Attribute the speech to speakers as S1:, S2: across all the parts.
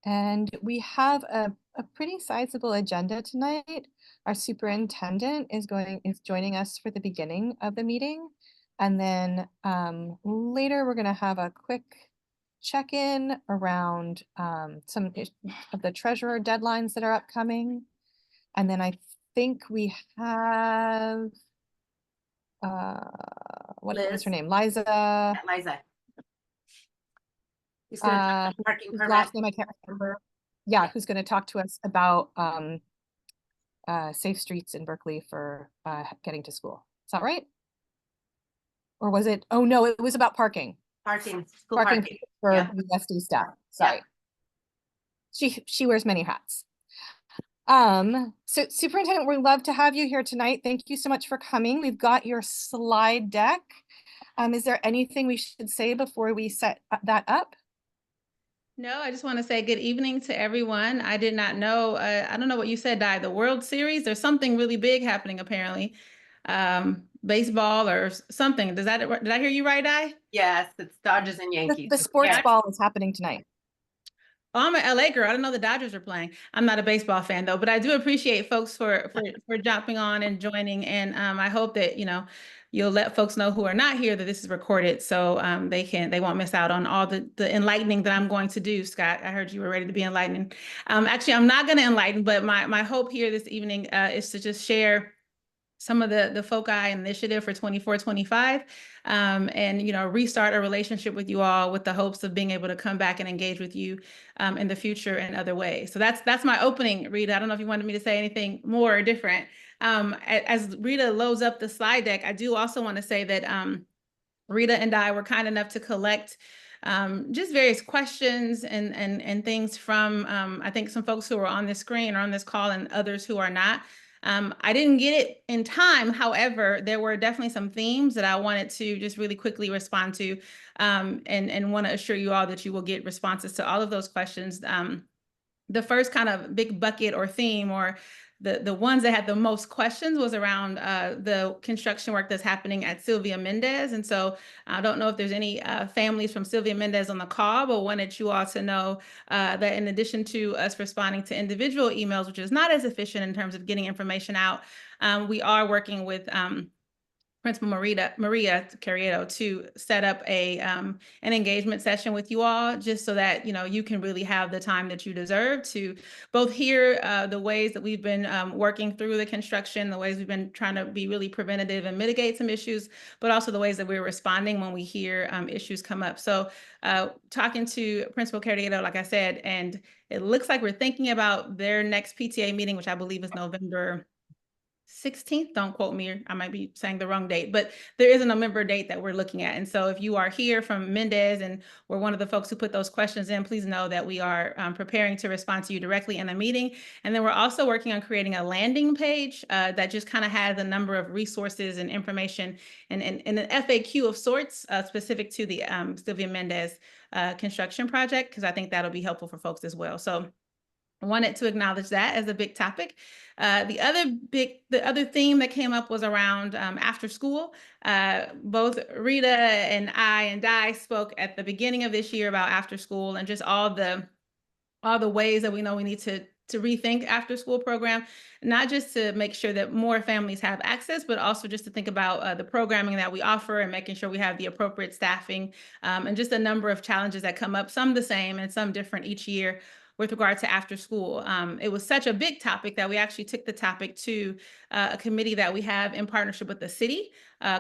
S1: And we have a pretty sizable agenda tonight. Our superintendent is joining us for the beginning of the meeting. And then later we're gonna have a quick check-in around of the treasurer deadlines that are upcoming. And then I think we have what is her
S2: Liz.
S1: name? Liza,
S2: Yeah, Liza. He's going to talk about parking
S1: whose
S2: permit.
S1: last name I can't remember. Yeah, who's going to talk to us about safe streets in Berkeley for getting to school. Is that right? Or was it? Oh no, it was about parking.
S2: School parking.
S1: For
S2: Yeah.
S1: USD staff. Sorry.
S2: Yeah.
S1: She wears many hats. So Superintendent, we'd love to have you here tonight. Thank you so much for coming. We've got your slide deck. Is there anything we should say before we set that up?
S3: No, I just want to say good evening to everyone. I did not know, I don't know what you said, Di, the World Series, there's something really big happening apparently. Baseball or something. Did I hear you right, Di?
S2: Yes, it's Dodgers and Yankees.
S1: The sports ball is happening tonight.
S3: Oh, I'm an LA girl. I didn't know the Dodgers are playing. I'm not a baseball fan though, but I do appreciate folks for jumping on and joining. And I hope that you'll let folks know who are not here that this is recorded, so they won't miss out on all the enlightening that I'm going to do. Scott, I heard you were ready to be enlightening. Actually, I'm not going to enlighten, but my hope here this evening is to just share some of the foci and initiative for 24-25, and restart a relationship with you all with the hopes of being able to come back and engage with you in the future in other ways. So that's my opening, Rita. I don't know if you wanted me to say anything more or different. As Rita loads up the slide deck, I do also want to say that Rita and I were kind enough to collect just various questions and things from I think some folks who are on this screen or on this call and others who are not. I didn't get it in time. However, there were definitely some themes that I wanted to just really quickly respond to, and want to assure you all that you will get responses to all of those questions. The first kind of big bucket or theme, or the ones that had the most questions, was around the construction work that's happening at Sylvia Mendez. And so I don't know if there's any families from Sylvia Mendez on the call, but wanted you all to know that in addition to us responding to individual emails, which is not as efficient in terms of getting information out, we are working with Principal Maria Carriedo to set up an engagement session with you all, just so that you can really have the time that you deserve to both hear the ways that we've been working through the construction, the ways we've been trying to be really preventative and mitigate some issues, but also the ways that we're responding when we hear issues come up. So talking to Principal Carriedo, like I said, and it looks like we're thinking about their next PTA meeting, which I believe is November 16th. Don't quote me, I might be saying the wrong date, but there is a November date that we're looking at. And so if you are here from Mendez and we're one of the folks who put those questions in, please know that we are preparing to respond to you directly in a meeting. And then we're also working on creating a landing page that just kind of has a number of resources and information and an FAQ of sorts specific to the Sylvia Mendez construction project, because I think that'll be helpful for folks as well. So I wanted to acknowledge that as a big topic. The other theme that came up was around after school. Both Rita and I and Di spoke at the beginning of this year about after school and just all the ways that we know we need to rethink after school program, not just to make sure that more families have access, but also just to think about the programming that we offer and making sure we have the appropriate staffing, and just a number of challenges that come up, some the same and some different each year with regard to after school. It was such a big topic that we actually took the topic to a committee that we have in partnership with the city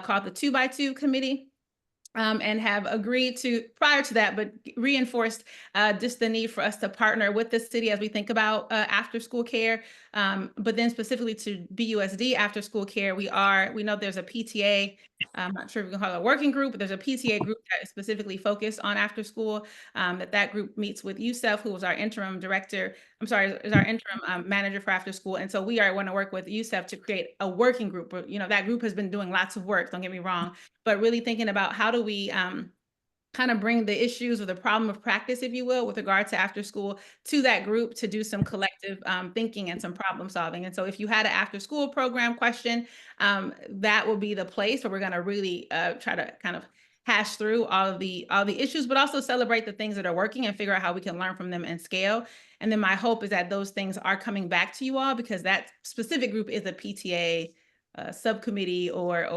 S3: called the 2x2 Committee. And have agreed to, prior to that, but reinforced just the need for us to partner with the city as we think about after school care. But then specifically to BUSD after school care, we know there's a PTA, I'm not sure if we can call it a working group, but there's a PTA group that is specifically focused on after school, that group meets with Youssef, who was our interim director, is our interim manager for after school. And so we want to work with Youssef to create a working group. That group has been doing lots of work, don't get me wrong, but really thinking about how do we kind of bring the issues or the problem of practice, if you will, with regard to after school to that group to do some collective thinking and some problem solving. And so if you had an after school program question, that will be the place where we're going to really try to kind of hash through all the issues, but also celebrate the things that are working and figure out how we can learn from them and scale. And then my hope is that those things are coming back to you all, because that specific group is a PTA subcommittee or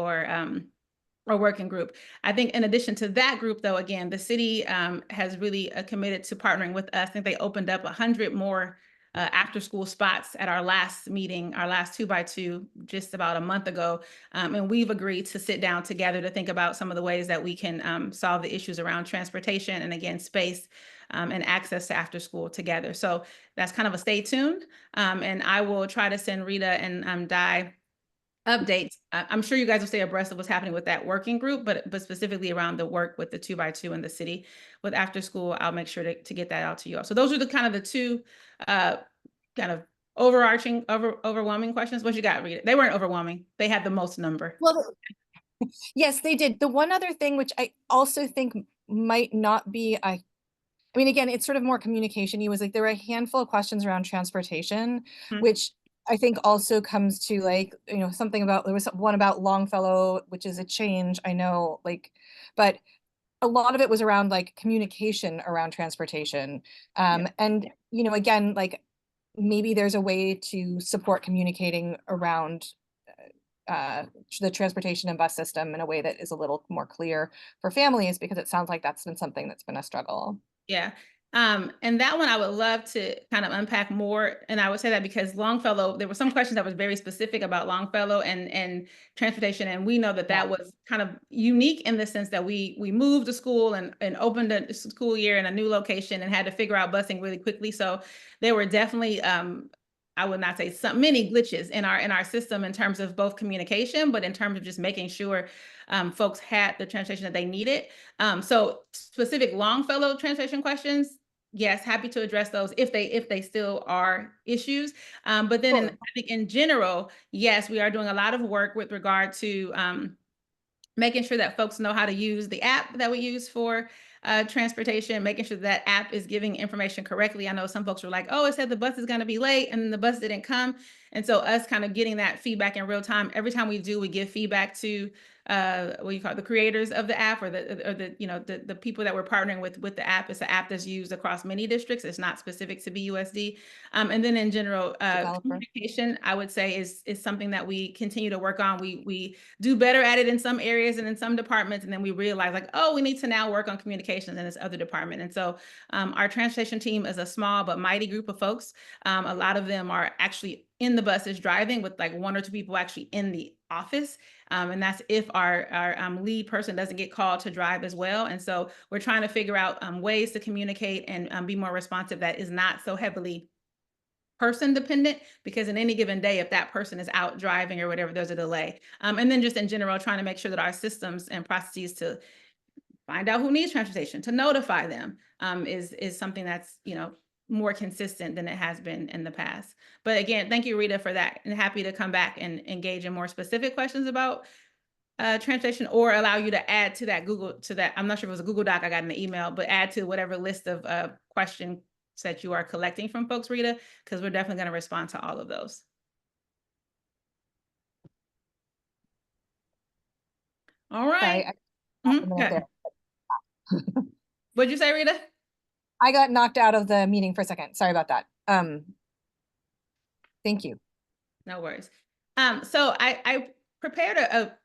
S3: working group. I think in addition to that group, though, again, the city has really committed to partnering with us. I think they opened up 100 more after school spots at our last meeting, our last 2x2, just about a month ago. And we've agreed to sit down together to think about some of the ways that we can solve the issues around transportation and, again, space and access to after school together. So that's kind of a stay tuned. And I will try to send Rita and Di updates. I'm sure you guys will stay abreast of what's happening with that working group, but specifically around the work with the 2x2 in the city with after school, I'll make sure to get that out to you all. So those are the kind of the two kind of overarching, overwhelming questions. What you got, Rita? They weren't overwhelming. They had the most number.
S1: Well, yes, they did. The one other thing, which I also think might not be, I mean, again, it's sort of more communication-y, was like there were a handful of questions around transportation, which I think also comes to like, you know, something about, there was one about Longfellow, which is a change, I know, like, but a lot of it was around like communication around transportation. And, you know, again, like maybe there's a way to support communicating around the transportation and bus system in a way that is a little more clear for families, because it sounds like that's been something that's been a struggle.
S3: Yeah. And that one I would love to kind of unpack more. And I would say that because Longfellow, there were some questions that was very specific about Longfellow and transportation. And we know that that was kind of unique in the sense that we moved to school and opened a school year in a new location and had to figure out busing really quickly. So there were definitely, I would not say many glitches in our system in terms of both communication, but in terms of just making sure folks had the transportation that they needed. So specific Longfellow transportation questions, yes, happy to address those if they still are issues. But then I think in general, yes, we are doing a lot of work with regard to making sure that folks know how to use the app that we use for transportation, making sure that app is giving information correctly. I know some folks were like, oh, it said the bus is going to be late and the bus didn't come. And so us kind of getting that feedback in real time, every time we do, we give feedback to what you call it, the creators of the app or the you know, the people that we're partnering with the app. It's an app that's used across many districts. It's not specific to BUSD. And then in general, communication, I would say is something that we continue to work on. We do better at it in some areas and in some departments. And then we realize like, oh, we need to now work on communication in this other department. And so our transportation team is a small but mighty group of folks. A lot of them are actually in the buses driving, with like 1 or 2 people actually in the office. And that's if our lead person doesn't get called to drive as well. And so we're trying to figure out ways to communicate and be more responsive that is not so heavily person dependent, because in any given day, if that person is out driving or whatever, there's a delay. And then just in general, trying to make sure that our systems and processes to find out who needs transportation, to notify them is something that's, you know, more consistent than it has been in the past. But again, thank you, Rita, for that, and happy to come back and engage in more specific questions about transportation, or allow you to add to that I'm not sure if it was a Google Doc I got in the email, but add to whatever list of questions that you are collecting from folks, Rita, because we're definitely going to respond to all of those. All right.
S1: Sorry,
S3: What'd you say, Rita?
S1: I got knocked out of the meeting for a second. Sorry about that. Thank you.
S3: No worries. So I prepared a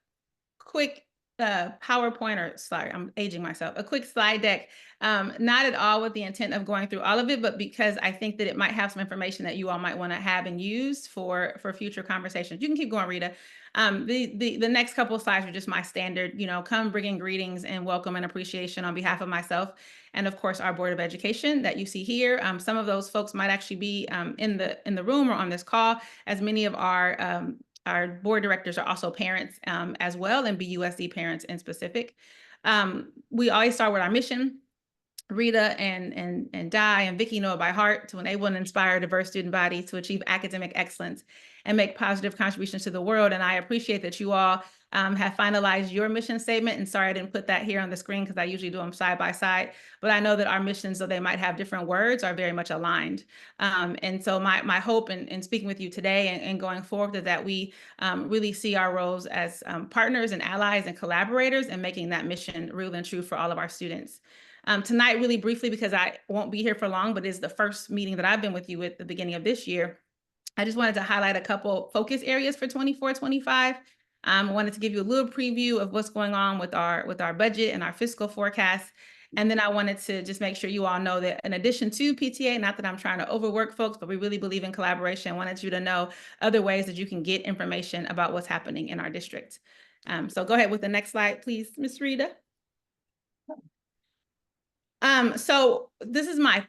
S3: quick PowerPoint, or sorry, I'm aging myself, a quick slide deck, not at all with the intent of going through all of it, but because I think that it might have some information that you all might want to have and use for future conversations. You can keep going, Rita. The next couple of slides are just my standard, you know, come bringing greetings and welcome and appreciation on behalf of myself and of course our Board of Education that you see here. Some of those folks might actually be in the room or on this call, as many of our board directors are also parents as well, and BUSD parents in specific. We always start with our mission. Rita and Di and Vicky know it by heart: to enable and inspire a diverse student body to achieve academic excellence and make positive contributions to the world. And I appreciate that you all have finalized your mission statement. And sorry, I didn't put that here on the screen because I usually do them side by side, but I know that our missions, though they might have different words, are very much aligned. And so my hope in speaking with you today and going forward is that we really see our roles as partners and allies and collaborators and making that mission real and true for all of our students. Tonight, really briefly, because I won't be here for long, but it's the first meeting that I've been with you at the beginning of this year. I just wanted to highlight a couple focus areas for 24-25. I wanted to give you a little preview of what's going on with our budget and our fiscal forecast. And then I wanted to just make sure you all know that in addition to PTA, not that I'm trying to overwork folks, but we really believe in collaboration. I wanted you to know other ways that you can get information about what's happening in our district. So go ahead with the next slide, please, Ms. Rita. So this is my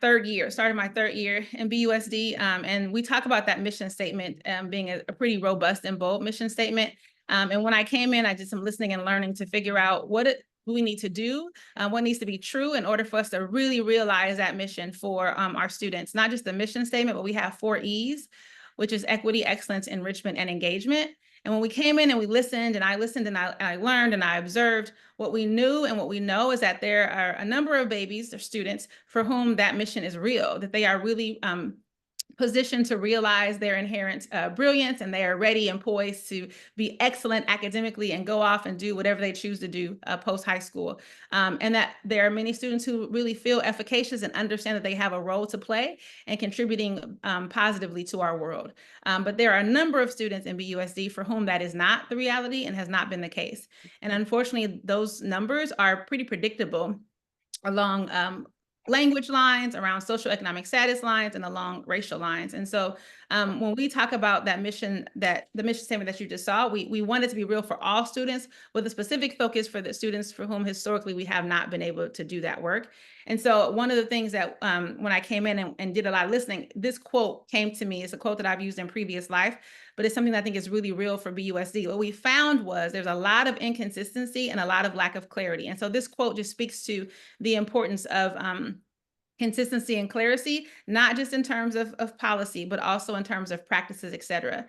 S3: started my third year in BUSD, and we talk about that mission statement being a pretty robust and bold mission statement. And when I came in, I did some listening and learning to figure out what we need to do, what needs to be true in order for us to really realize that mission for our students. Not just the mission statement, but we have 4 E's, which is equity, excellence, enrichment, and engagement. And when we came in and we listened, and I listened and I learned and I observed, what we knew and what we know is that there are a number of babies or students for whom that mission is real, that they are really positioned to realize their inherent brilliance, and they are ready and poised to be excellent academically and go off and do whatever they choose to do post-high school. And that there are many students who really feel efficacious and understand that they have a role to play and contributing positively to our world. But there are a number of students in BUSD for whom that is not the reality and has not been the case. And unfortunately, those numbers are pretty predictable along language lines, around socioeconomic status lines, and along racial lines. And so when we talk about that mission, the mission statement that you just saw, we want it to be real for all students with a specific focus for the students for whom historically we have not been able to do that work. And so one of the things that when I came in and did a lot of listening, this quote came to me. It's a quote that I've used in previous life, but it's something that I think is really real for BUSD. What we found was there's a lot of inconsistency and a lot of lack of clarity. And so this quote just speaks to the importance of consistency and clarity, not just in terms of policy, but also in terms of practices, et cetera.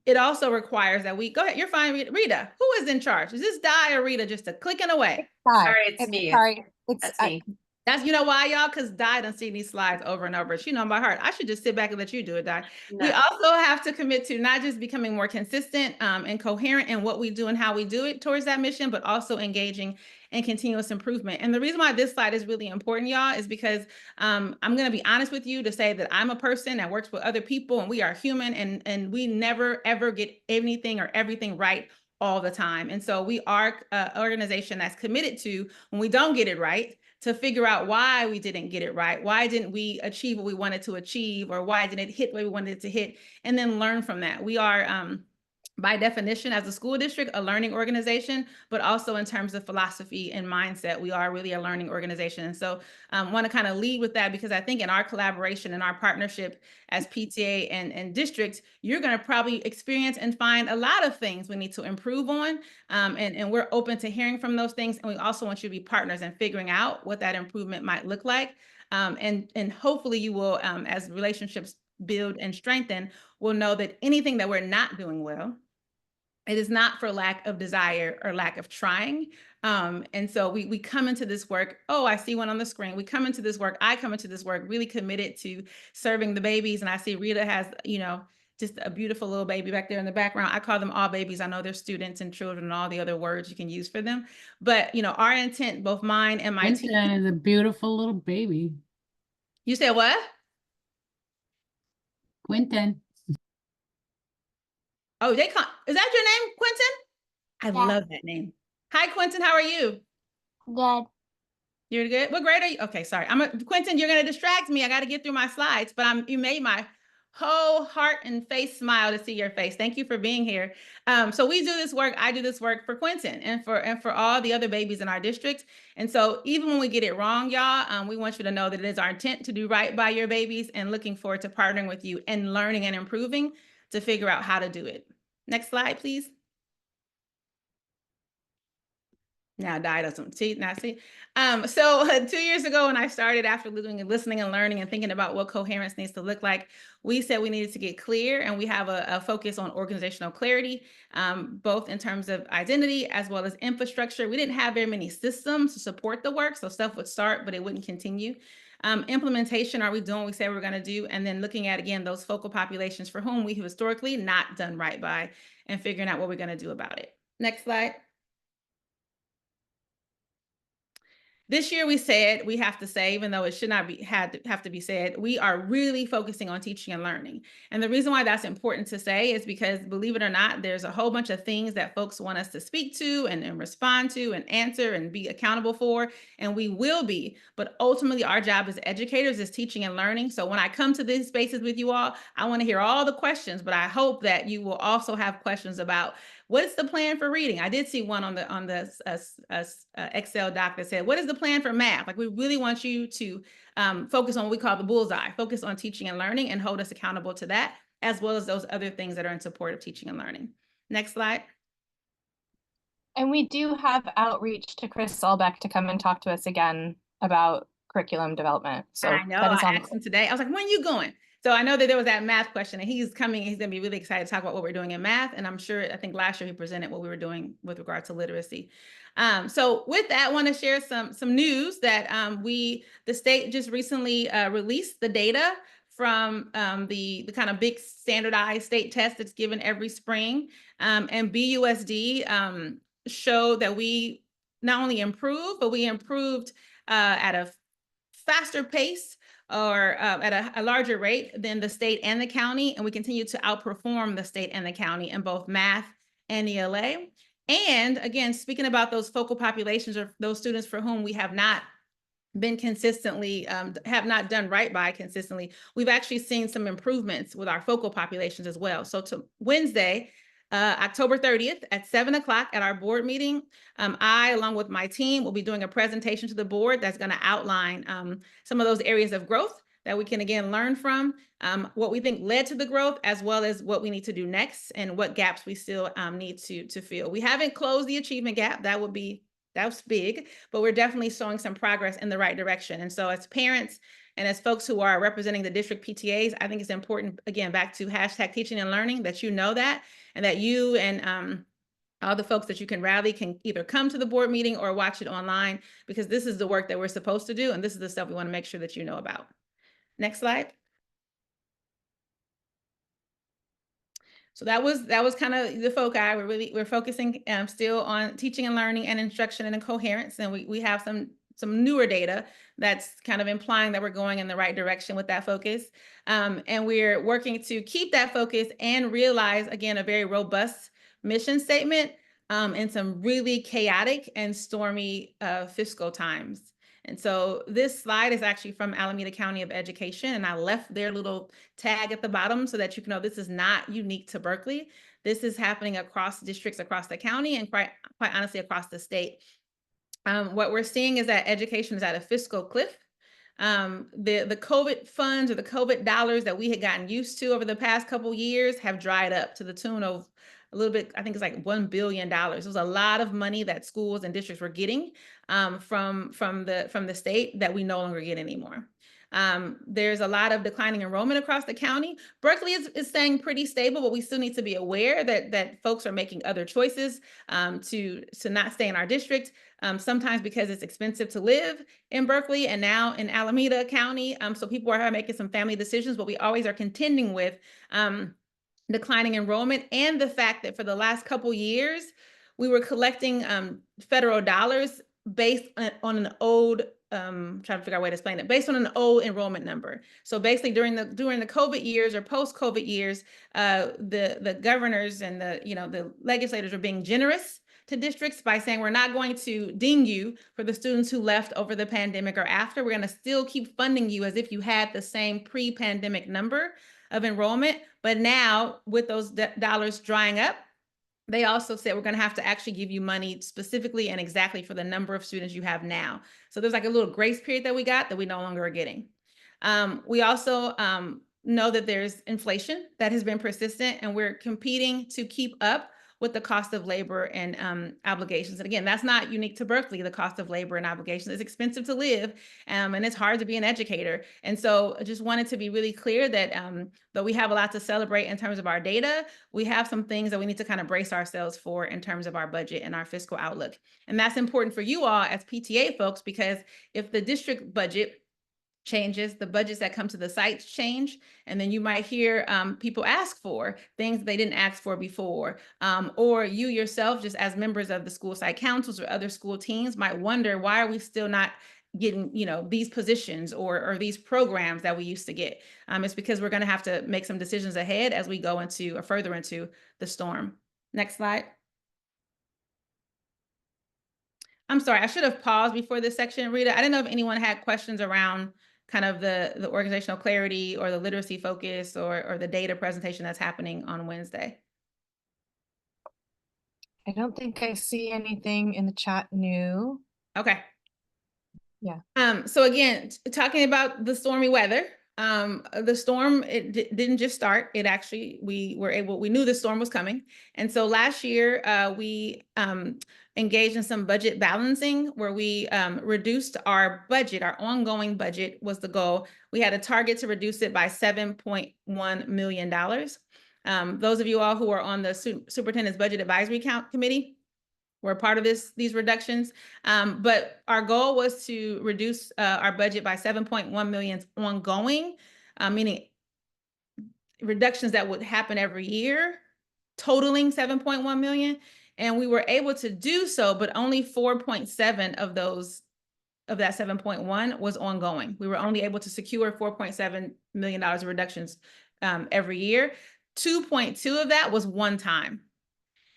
S3: It also requires that we, go ahead, you're fine, Rita. Who is in charge? Is this Di or Rita just a clicking away?
S2: Sorry, it's me.
S1: Sorry,
S2: That's me.
S3: That's, you know why, y'all? Because Di done seen these slides over and over. She know by heart. I should just sit back and let you do it, Di.
S2: No.
S3: We also have to commit to not just becoming more consistent and coherent in what we do and how we do it towards that mission, but also engaging in continuous improvement. And the reason why this slide is really important, y'all, is because I'm going to be honest with you to say that I'm a person that works with other people, and we are human, and we never, ever get anything or everything right all the time. And so we are an organization that's committed to, when we don't get it right, to figure out why we didn't get it right. Why didn't we achieve what we wanted to achieve, or why didn't it hit what we wanted it to hit, and then learn from that. We are, by definition, as a school district, a learning organization, but also in terms of philosophy and mindset, we are really a learning organization. And so want to kind of lead with that, because I think in our collaboration and our partnership as PTA and district, you're going to probably experience and find a lot of things we need to improve on. And we're open to hearing from those things. And we also want you to be partners in figuring out what that improvement might look like. And hopefully you will, as relationships build and strengthen, will know that anything that we're not doing well, it is not for lack of desire or lack of trying. And so we come into this work, oh, I see one on the screen. We come into this work, I come into this work really committed to serving the babies. And I see Rita has, you know, just a beautiful little baby back there in the background. I call them all babies. I know they're students and children and all the other words you can use for them. But, you know, our intent, both mine and my team.
S4: Quinton is a beautiful little baby.
S3: You said what?
S4: Quinton.
S3: Oh, is that your name, Quentin? I love that name. Hi, Quentin. How are you?
S5: Good.
S3: You're good. What grade are you? Okay, sorry. Quentin, you're gonna distract me. I got to get through my slides, but you made my whole heart and face smile to see your face. Thank you for being here. So we do this work. I do this work for Quentin and for all the other babies in our district. And so even when we get it wrong, y'all, we want you to know that it is our intent to do right by your babies, and looking forward to partnering with you and learning and improving to figure out how to do it. Next slide, please. Now die doesn't see, not see. So 2 years ago, when I started after doing listening and learning and thinking about what coherence needs to look like, we said we needed to get clear, and we have a focus on organizational clarity, both in terms of identity as well as infrastructure. We didn't have very many systems to support the work, so stuff would start, but it wouldn't continue. Implementation, are we doing what we say we're going to do? And then looking at, again, those focal populations for whom we have historically not done right by, and figuring out what we're going to do about it. Next slide. This year we said, we have to say, even though it should not have to be said, we are really focusing on teaching and learning. And the reason why that's important to say is because, believe it or not, there's a whole bunch of things that folks want us to speak to and respond to and answer and be accountable for, and we will be. But ultimately, our job as educators is teaching and learning. So when I come to these spaces with you all, I want to hear all the questions, but I hope that you will also have questions about, what's the plan for reading? I did see one on the Excel doc that said, what is the plan for math? Like, we really want you to focus on what we call the bullseye, focus on teaching and learning, and hold us accountable to that, as well as those other things that are in support of teaching and learning. Next slide.
S1: And we do have outreach to Chris Solbeck to come and talk to us again about curriculum development. So
S3: I know,
S1: that is
S3: I asked him today. I was like, when are you going? So I know that there was that math question, and he's coming. He's going to be really excited to talk about what we're doing in math. And I'm sure, I think last year he presented what we were doing with regard to literacy. So with that, I want to share some news that the state just recently released the data from the kind of big standardized state test that's given every spring. And BUSD showed that we not only improved, but we improved at a faster pace, or at a larger rate than the state and the county. And we continue to outperform the state and the county in both math and ELA. And again, speaking about those focal populations, or those students for whom we have not been consistently, have not done right by consistently, we've actually seen some improvements with our focal populations as well. So to Wednesday, October 30th at 7 o'clock at our board meeting, I, along with my team, will be doing a presentation to the board that's going to outline some of those areas of growth that we can, again, learn from, what we think led to the growth, as well as what we need to do next and what gaps we still need to fill. We haven't closed the achievement gap. That's big, but we're definitely showing some progress in the right direction. And so as parents and as folks who are representing the district PTAs, I think it's important, again, back to hashtag teaching and learning, that you know that, and that you and all the folks that you can rally can either come to the board meeting or watch it online, because this is the work that we're supposed to do. And this is the stuff we want to make sure that you know about. Next slide. So that was kind of the foci. We're focusing still on teaching and learning and instruction and coherence. And we have some newer data that's kind of implying that we're going in the right direction with that focus. And we're working to keep that focus and realize, again, a very robust mission statement in some really chaotic and stormy fiscal times. And so this slide is actually from Alameda County of Education, and I left their little tag at the bottom so that you can know this is not unique to Berkeley. This is happening across districts across the county, and quite honestly across the state. What we're seeing is that education is at a fiscal cliff. The COVID funds, or the COVID dollars that we had gotten used to over the past couple years, have dried up to the tune of a little bit, I think it's like $1 billion. There's a lot of money that schools and districts were getting from the state that we no longer get anymore. There's a lot of declining enrollment across the county. Berkeley is staying pretty stable, but we still need to be aware that folks are making other choices to not stay in our district, sometimes because it's expensive to live in Berkeley and now in Alameda County. So people are making some family decisions, but we always are contending with declining enrollment, and the fact that for the last couple years, we were collecting federal dollars based on an old, trying to figure out a way to explain it, based on an old enrollment number. So basically during the COVID years or post-COVID years, the governors and the legislators are being generous to districts by saying, we're not going to ding you for the students who left over the pandemic or after. We're going to still keep funding you as if you had the same pre-pandemic number of enrollment. But now with those dollars drying up, they also said, we're going to have to actually give you money specifically and exactly for the number of students you have now. So there's like a little grace period that we got that we no longer are getting. We also know that there's inflation that has been persistent, and we're competing to keep up with the cost of labor and obligations. And again, that's not unique to Berkeley. The cost of labor and obligations is expensive to live, and it's hard to be an educator. And so I just wanted to be really clear that though we have a lot to celebrate in terms of our data, we have some things that we need to kind of brace ourselves for in terms of our budget and our fiscal outlook. And that's important for you all as PTA folks, because if the district budget changes, the budgets that come to the sites change, and then you might hear people ask for things they didn't ask for before, or you yourself, just as members of the school site councils or other school teams, might wonder, why are we still not getting, these positions or these programs that we used to get? It's because we're going to have to make some decisions ahead as we go into or further into the storm. Next slide. I'm sorry, I should have paused before this section, Rita. I didn't know if anyone had questions around kind of the organizational clarity or the literacy focus or the data presentation that's happening on Wednesday.
S1: I don't think I see anything in the chat new.
S3: Okay.
S1: Yeah.
S3: So again, talking about the stormy weather, the storm, it didn't just start. It actually, we knew the storm was coming. And so last year, we engaged in some budget balancing where we reduced our budget. Our ongoing budget was the goal. We had a target to reduce it by $7.1 million. Those of you all who are on the Superintendent's Budget Advisory Committee were part of these reductions. But our goal was to reduce our budget by 7.1 million ongoing, meaning reductions that would happen every year, totaling 7.1 million. And we were able to do so, but only 4.7 of that 7.1 was ongoing. We were only able to secure $4.7 million of reductions every year. 2.2 of that was one time.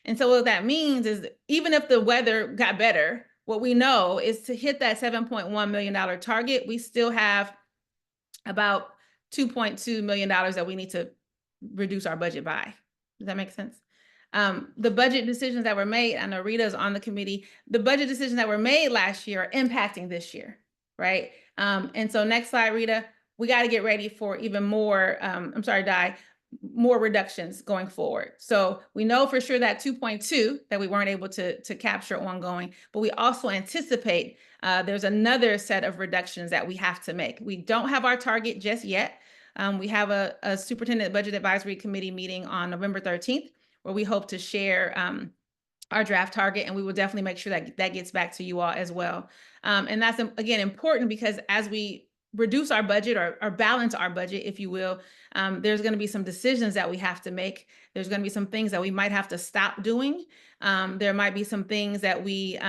S3: And so what that means is even if the weather got better, what we know is to hit that $7.1 million target, we still have about $2.2 million that we need to reduce our budget by. Does that make sense? The budget decisions that were made, I know Rita's on the committee, the budget decisions that were made last year are impacting this year, right? And so next slide, Rita, we got to get ready for even more, I'm sorry, Di, more reductions going forward. So we know for sure that 2.2 that we weren't able to capture ongoing, but we also anticipate there's another set of reductions that we have to make. We don't have our target just yet. We have a Superintendent Budget Advisory Committee meeting on November 13th, where we hope to share our draft target, and we will definitely make sure that that gets back to you all as well. And that's, again, important because as we reduce our budget or balance our budget, if you will, there's going to be some decisions that we have to make. There's going to be some things that we might have to stop doing. There might be some things that we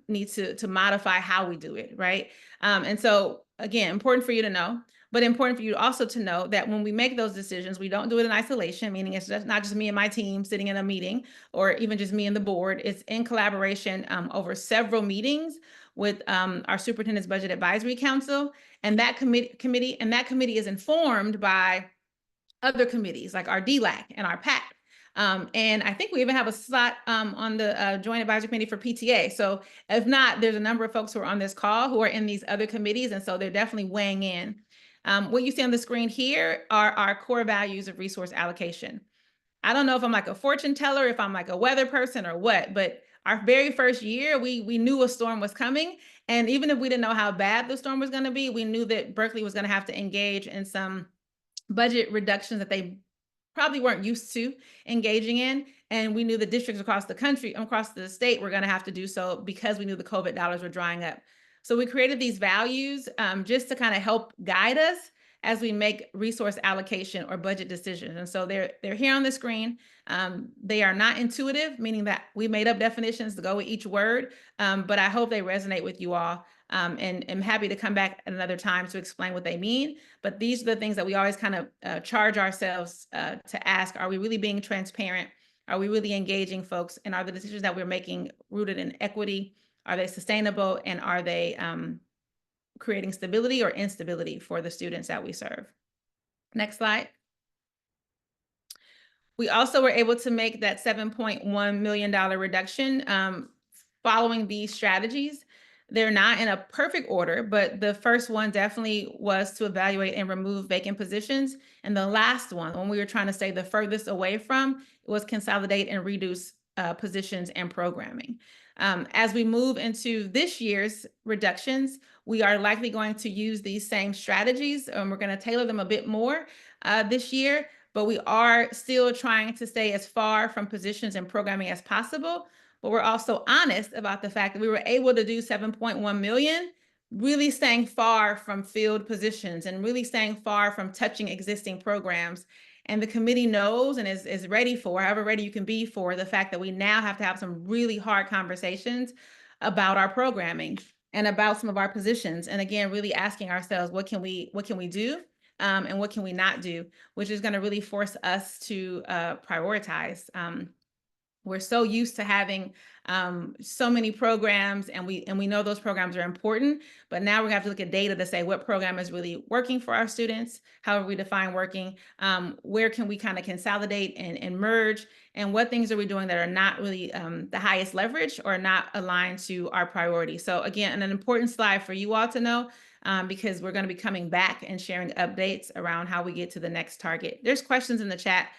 S3: need to modify how we do it, right? And so, again, important for you to know, but important for you also to know that when we make those decisions, we don't do it in isolation, meaning it's not just me and my team sitting in a meeting or even just me and the board. It's in collaboration over several meetings with our Superintendent's Budget Advisory Council, and that committee is informed by other committees like our DLAC and our PAC. And I think we even have a slot on the Joint Advisory Committee for PTA. So if not, there's a number of folks who are on this call who are in these other committees, and so they're definitely weighing in. What you see on the screen here are our core values of resource allocation. I don't know if I'm like a fortune teller, if I'm like a weather person or what, but our very first year, we knew a storm was coming. And even if we didn't know how bad the storm was going to be, we knew that Berkeley was going to have to engage in some budget reductions that they probably weren't used to engaging in. And we knew the districts across the country, across the state, were going to have to do so because we knew the COVID dollars were drying up. So we created these values just to kind of help guide us as we make resource allocation or budget decisions. And so they're here on the screen. They are not intuitive, meaning that we made up definitions to go with each word, but I hope they resonate with you all. And I'm happy to come back at another time to explain what they mean. But these are the things that we always kind of charge ourselves to ask, are we really being transparent? Are we really engaging folks? And are the decisions that we're making rooted in equity? Are they sustainable? And are they creating stability or instability for the students that we serve? Next slide. We also were able to make that $7.1 million reduction following these strategies. They're not in a perfect order, but the first one definitely was to evaluate and remove vacant positions. And the last one, when we were trying to stay the furthest away from, was consolidate and reduce positions and programming. As we move into this year's reductions, we are likely going to use these same strategies, and we're going to tailor them a bit more this year, but we are still trying to stay as far from positions and programming as possible. But we're also honest about the fact that we were able to do 7.1 million, really staying far from filled positions and really staying far from touching existing programs. And the committee knows and is ready for, however ready you can be for, the fact that we now have to have some really hard conversations about our programming and about some of our positions. And again, really asking ourselves, what can we do? And what can we not do, which is going to really force us to prioritize. We're so used to having so many programs, and we know those programs are important, but now we're gonna have to look at data to say what program is really working for our students, how we define working, where can we kind of consolidate and merge, and what things are we doing that are not really the highest leverage or not aligned to our priority. So again, an important slide for you all to know, because we're going to be coming back and sharing updates around how we get to the next target. There's questions in the chat,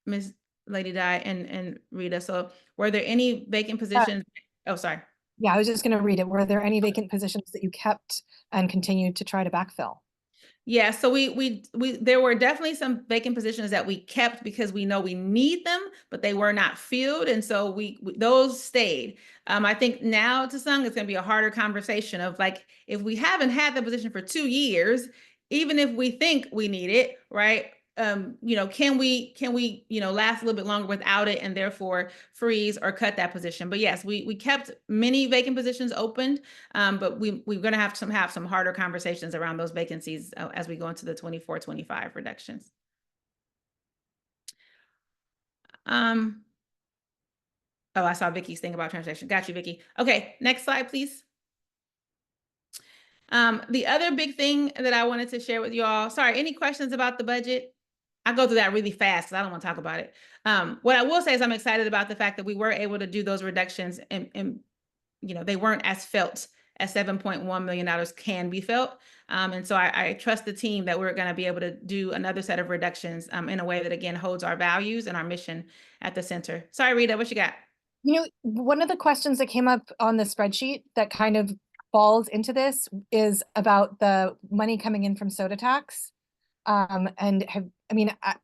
S3: Ms. Lady Di and Rita. So were there any vacant positions? Oh, sorry.
S1: Yeah, I was just going to read it. Were there any vacant positions that you kept and continued to try to backfill?
S3: Yeah, so there were definitely some vacant positions that we kept because we know we need them, but they were not filled, and so we those stayed. I think now to some it's going to be a harder conversation of like, if we haven't had the position for 2 years, even if we think we need it, right? Can we last a little bit longer without it and therefore freeze or cut that position? But yes, we kept many vacant positions opened, but we're going to have some harder conversations around those vacancies as we go into the 24-25 reductions. Oh, I saw Vicky's thing about translation. Got you, Vicky. Okay, next slide, please. The other big thing that I wanted to share with you all, sorry, any questions about the budget? I go through that really fast because I don't want to talk about it. What I will say is I'm excited about the fact that we were able to do those reductions and they weren't as felt as $7.1 million can be felt. And so I trust the team that we're going to be able to do another set of reductions in a way that, again, holds our values and our mission at the center. Sorry, Rita, what you got?
S1: One of the questions that came up on the spreadsheet that kind of falls into this is about the money coming in from soda tax. I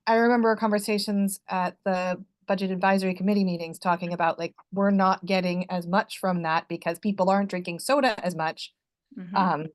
S1: remember our conversations at the budget advisory committee meetings talking about like, we're not getting as much from that because people aren't drinking soda as much.
S3: Right.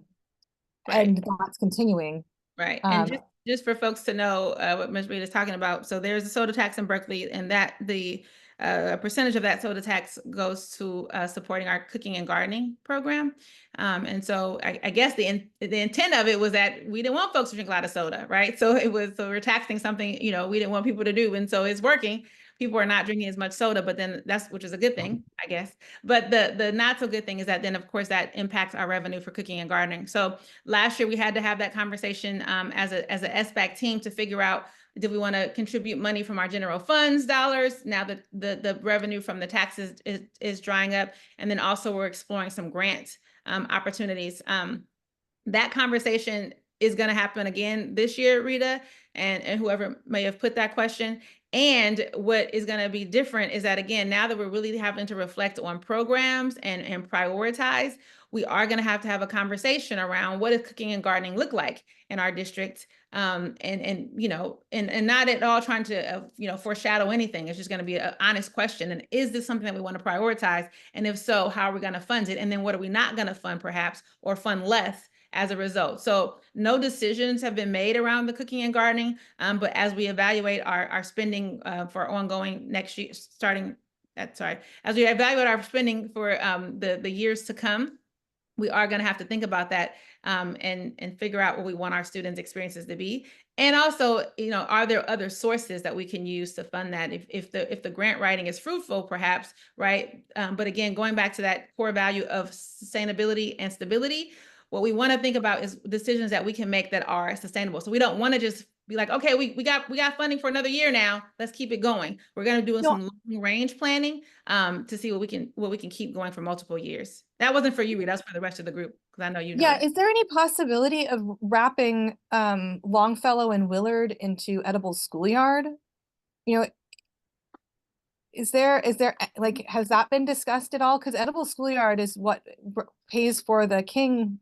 S1: And that's continuing.
S3: Right. And just for folks to know what Ms. Reed is talking about. So there's a soda tax in Berkeley, and that a percentage of that soda tax goes to supporting our cooking and gardening program. And so I guess the intent of it was that we didn't want folks to drink a lot of soda, right? So we're taxing something, we didn't want people to do. And so it's working. People are not drinking as much soda, but then which is a good thing, I guess. But the not so good thing is that then, of course, that impacts our revenue for cooking and gardening. So last year we had to have that conversation as a SBAC team to figure out, did we want to contribute money from our general funds dollars now that the revenue from the taxes is drying up? And then also we're exploring some grant opportunities. That conversation is going to happen again this year, Rita, and whoever may have put that question. And what is going to be different is that, again, now that we're really having to reflect on programs and prioritize, we are going to have a conversation around what does cooking and gardening look like in our district, and not at all trying to foreshadow anything. It's just going to be an honest question. And is this something that we want to prioritize? And if so, how are we going to fund it? And then what are we not going to fund, perhaps, or fund less as a result? So no decisions have been made around the cooking and gardening, but as we evaluate our spending for ongoing next year, as we evaluate our spending for the years to come, we are going to have to think about that and figure out what we want our students' experiences to be. And also, are there other sources that we can use to fund that if the grant writing is fruitful, perhaps, right? But again, going back to that core value of sustainability and stability, what we want to think about is decisions that we can make that are sustainable. So we don't want to just be like, okay, we got funding for another year now, let's keep it going. We're going to do some long range planning to see what we can keep going for multiple years. That wasn't for you, Rita, that's for the rest of the group, because I know you know that.
S1: Is there any possibility of wrapping Longfellow and Willard into Edible Schoolyard? is there like, has that been discussed at all? Because Edible Schoolyard is what pays for the King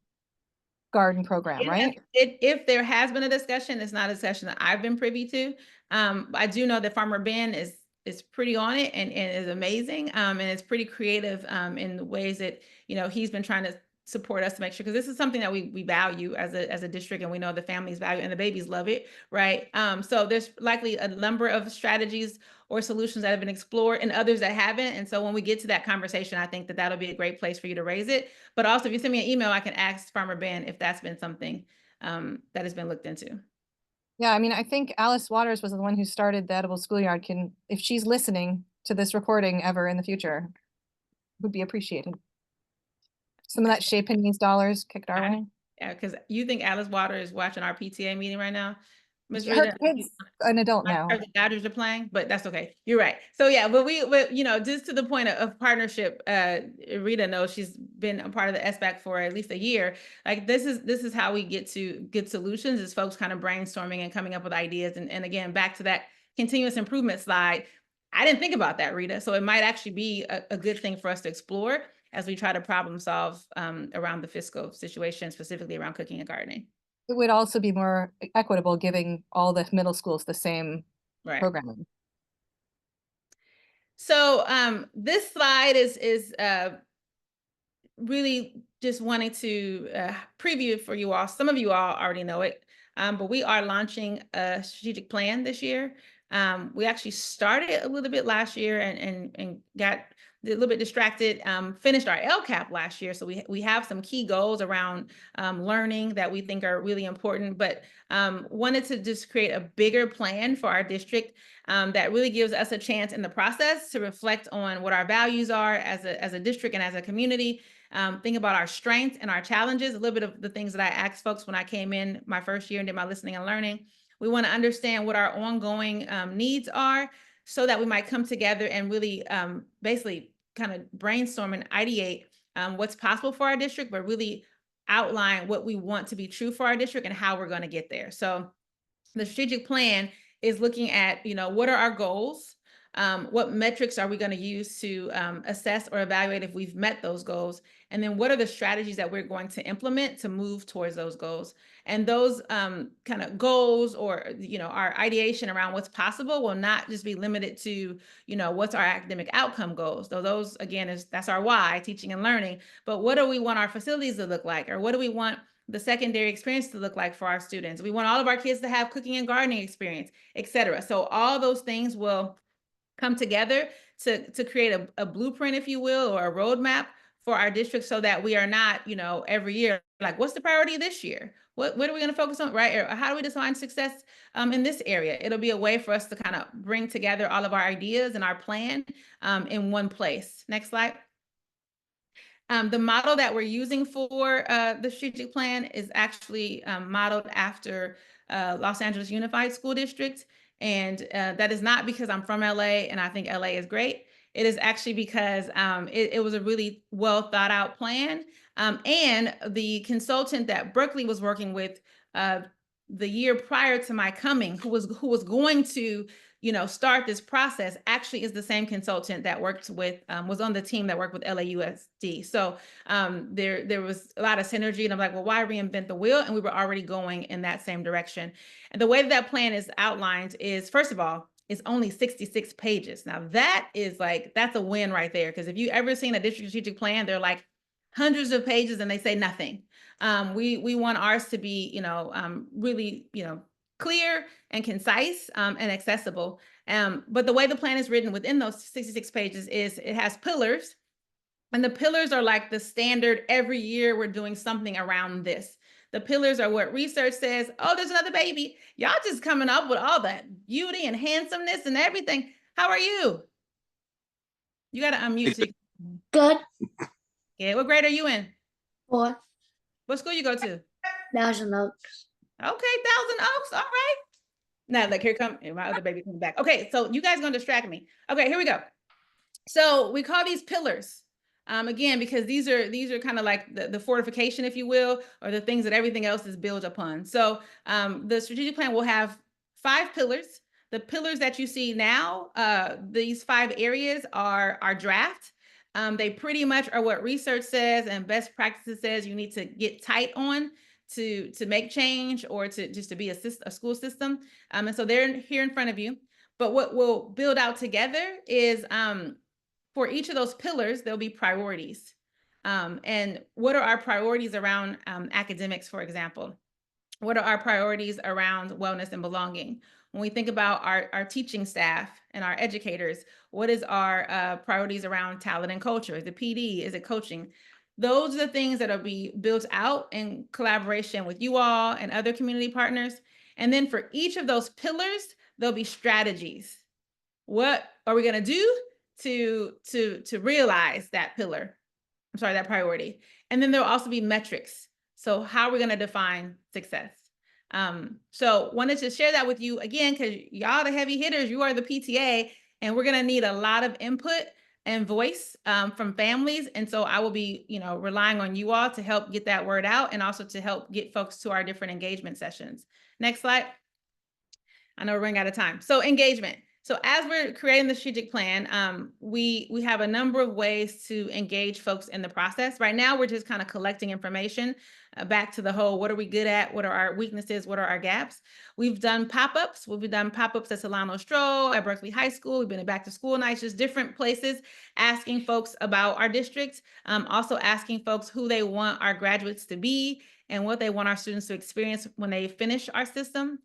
S1: Garden program, right?
S3: If there has been a discussion, it's not a discussion that I've been privy to. I do know that Farmer Ben is pretty on it and is amazing. And it's pretty creative in the ways that, you know, he's been trying to support us to make sure, because this is something that we value as a district, and we know the families value and the babies love it, right? So there's likely a number of strategies or solutions that have been explored and others that haven't. And so when we get to that conversation, I think that that'll be a great place for you to raise it. But also, if you send me an email, I can ask Farmer Ben if that's been something that has been looked into.
S1: Yeah, I mean, I think Alice Waters was the one who started the Edible Schoolyard. If she's listening to this recording ever in the future, would be appreciated. Some of that Shea Penny's dollars kicked our way.
S3: Yeah, because you think Alice Waters is watching our PTA meeting right now, Ms.
S1: Her
S3: Rita?
S1: kid's an adult now.
S3: The Dodgers are playing, but that's okay. You're right. So yeah, but we you know, just to the point of partnership, Rita knows, she's been a part of the SBAC for at least a year. Like this is how we get to good solutions, is folks kind of brainstorming and coming up with ideas. And again, back to that continuous improvement slide, I didn't think about that, Rita. So it might actually be a good thing for us to explore as we try to problem solve around the fiscal situation, specifically around cooking and gardening.
S1: It would also be more equitable giving all the middle schools the same programming.
S3: So this slide is really just wanting to preview for you all. Some of you all already know it, but we are launching a strategic plan this year. We actually started a little bit last year and got a little bit distracted, finished our LCAP last year. So we have some key goals around learning that we think are really important, but wanted to just create a bigger plan for our district that really gives us a chance in the process to reflect on what our values are as a district and as a community. Think about our strengths and our challenges, a little bit of the things that I asked folks when I came in my first year and did my listening and learning. We want to understand what our ongoing needs are, so that we might come together and really basically kind of brainstorm and ideate what's possible for our district, but really outline what we want to be true for our district and how we're going to get there. So the strategic plan is looking at, you know, what are our goals? What metrics are we going to use to assess or evaluate if we've met those goals? And then what are the strategies that we're going to implement to move towards those goals? And those kind of goals, or, you know, our ideation around what's possible will not just be limited to, you know, what's our academic outcome goals. Though those, again, that's our why, teaching and learning. But what do we want our facilities to look like? Or what do we want the secondary experience to look like for our students? We want all of our kids to have cooking and gardening experience, et cetera. So all those things will come together to create a blueprint, if you will, or a roadmap for our district, so that we are not, you know, every year, like, what's the priority this year? What are we going to focus on, right? Or how do we define success in this area? It'll be a way for us to kind of bring together all of our ideas and our plan in one place. Next slide. The model that we're using for the strategic plan is actually modeled after Los Angeles Unified School District. And that is not because I'm from LA and I think LA is great. It is actually because it was a really well thought out plan. And the consultant that Berkeley was working with the year prior to my coming, who was going to, you know, start this process, actually is the same consultant that worked with, was on the team that worked with LAUSD. So there was a lot of synergy, and I'm like, well, why reinvent the wheel? And we were already going in that same direction. And the way that plan is outlined is, first of all, it's only 66 pages. Now that is like, that's a win right there. Because if you ever seen a district strategic plan, they're like hundreds of pages and they say nothing. We want ours to be, you know, really, you know, clear and concise and accessible. But the way the plan is written within those 66 pages is it has pillars, and the pillars are like the standard. Every year we're doing something around this. The pillars are what research says, oh, there's another baby. Y'all just coming up with all that beauty and handsomeness and everything. How are you? You got to unmute.
S5: Good.
S3: Yeah, what grade are you in?
S5: 4.
S3: What school you go to?
S5: Thousand Oaks.
S3: Okay, Thousand Oaks. All right. Now, look, here come my other baby coming back. Okay, so you guys are gonna distract me. Okay, here we go. So we call these pillars. Again, because these are kind of like the fortification, if you will, or the things that everything else is built upon. So the strategic plan will have 5 pillars. the pillars that you see now, these 5 areas are draft. They pretty much are what research says and best practices says you need to get tight on to make change or to just to be a school system. And so they're here in front of you. But what we'll build out together is for each of those pillars, there'll be priorities. And what are our priorities around academics, for example? What are our priorities around wellness and belonging? When we think about our teaching staff and our educators, what is our priorities around talent and culture? Is it PD? Is it coaching? Those are the things that will be built out in collaboration with you all and other community partners. And then for each of those pillars, there'll be strategies. What are we going to do to realize that pillar? I'm sorry, that priority. And then there'll also be metrics. So how are we going to define success? So wanted to share that with you again, because y'all the heavy hitters, you are the PTA, and we're going to need a lot of input and voice from families. And so I will be, relying on you all to help get that word out and also to help get folks to our different engagement sessions. Next slide. I know we're running out of time. So engagement. So as we're creating the strategic plan, we have a number of ways to engage folks in the process. Right now, we're just kind of collecting information back to the whole, what are we good at? What are our weaknesses? What are our gaps? We've done pop-ups. We've done pop-ups at Solano Stroh, at Berkeley High School. We've been at back to school nights, just different places, asking folks about our district, also asking folks who they want our graduates to be and what they want our students to experience when they finish our system.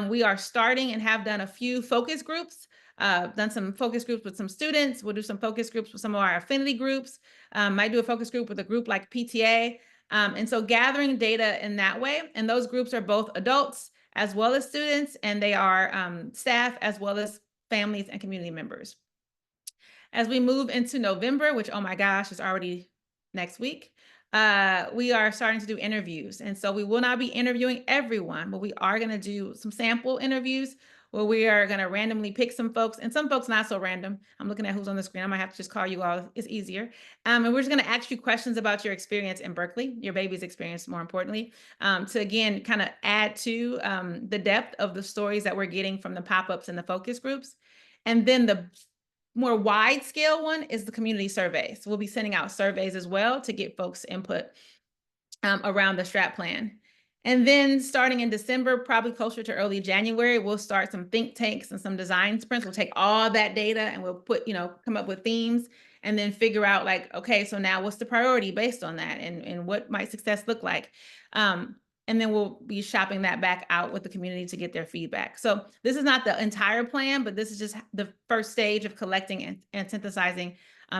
S3: We are starting and have done a few focus groups, done some focus groups with some students. We'll do some focus groups with some of our affinity groups. Might do a focus group with a group like PTA. And so gathering data in that way, and those groups are both adults as well as students, and they are staff as well as families and community members. As we move into November, which, oh my gosh, is already next week, we are starting to do interviews. And so we will not be interviewing everyone, but we are going to do some sample interviews where we are going to randomly pick some folks, and some folks not so random. I'm looking at who's on the screen. I might have to just call you all. It's easier. And we're just going to ask you questions about your experience in Berkeley, your baby's experience, more importantly, to again, kind of add to the depth of the stories that we're getting from the pop-ups and the focus groups. And then the more wide scale one is the community surveys. We'll be sending out surveys as well to get folks input around the strat plan. And then starting in December, probably closer to early January, we'll start some think tanks and some design sprints. We'll take all that data and we'll put, come up with themes and then figure out like, okay, so now what's the priority based on that and what might success look like? And then we'll be shopping that back out with the community to get their feedback. So this is not the entire plan, but this is just the first stage of collecting and synthesizing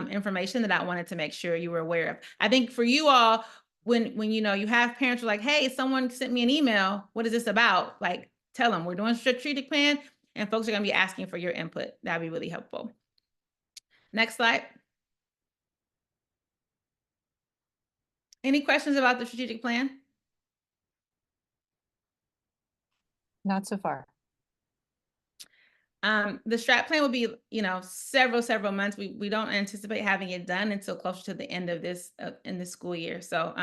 S3: information that I wanted to make sure you were aware of. I think for you all, when you have parents who are like, hey, someone sent me an email, what is this about? Like, tell them we're doing a strategic plan and folks are going to be asking for your input. That'd be really helpful. Next slide. Any questions about the strategic plan?
S1: Not so far.
S3: The strat plan will be, several months. We don't anticipate having it done until closer to the end of this in this school year. So,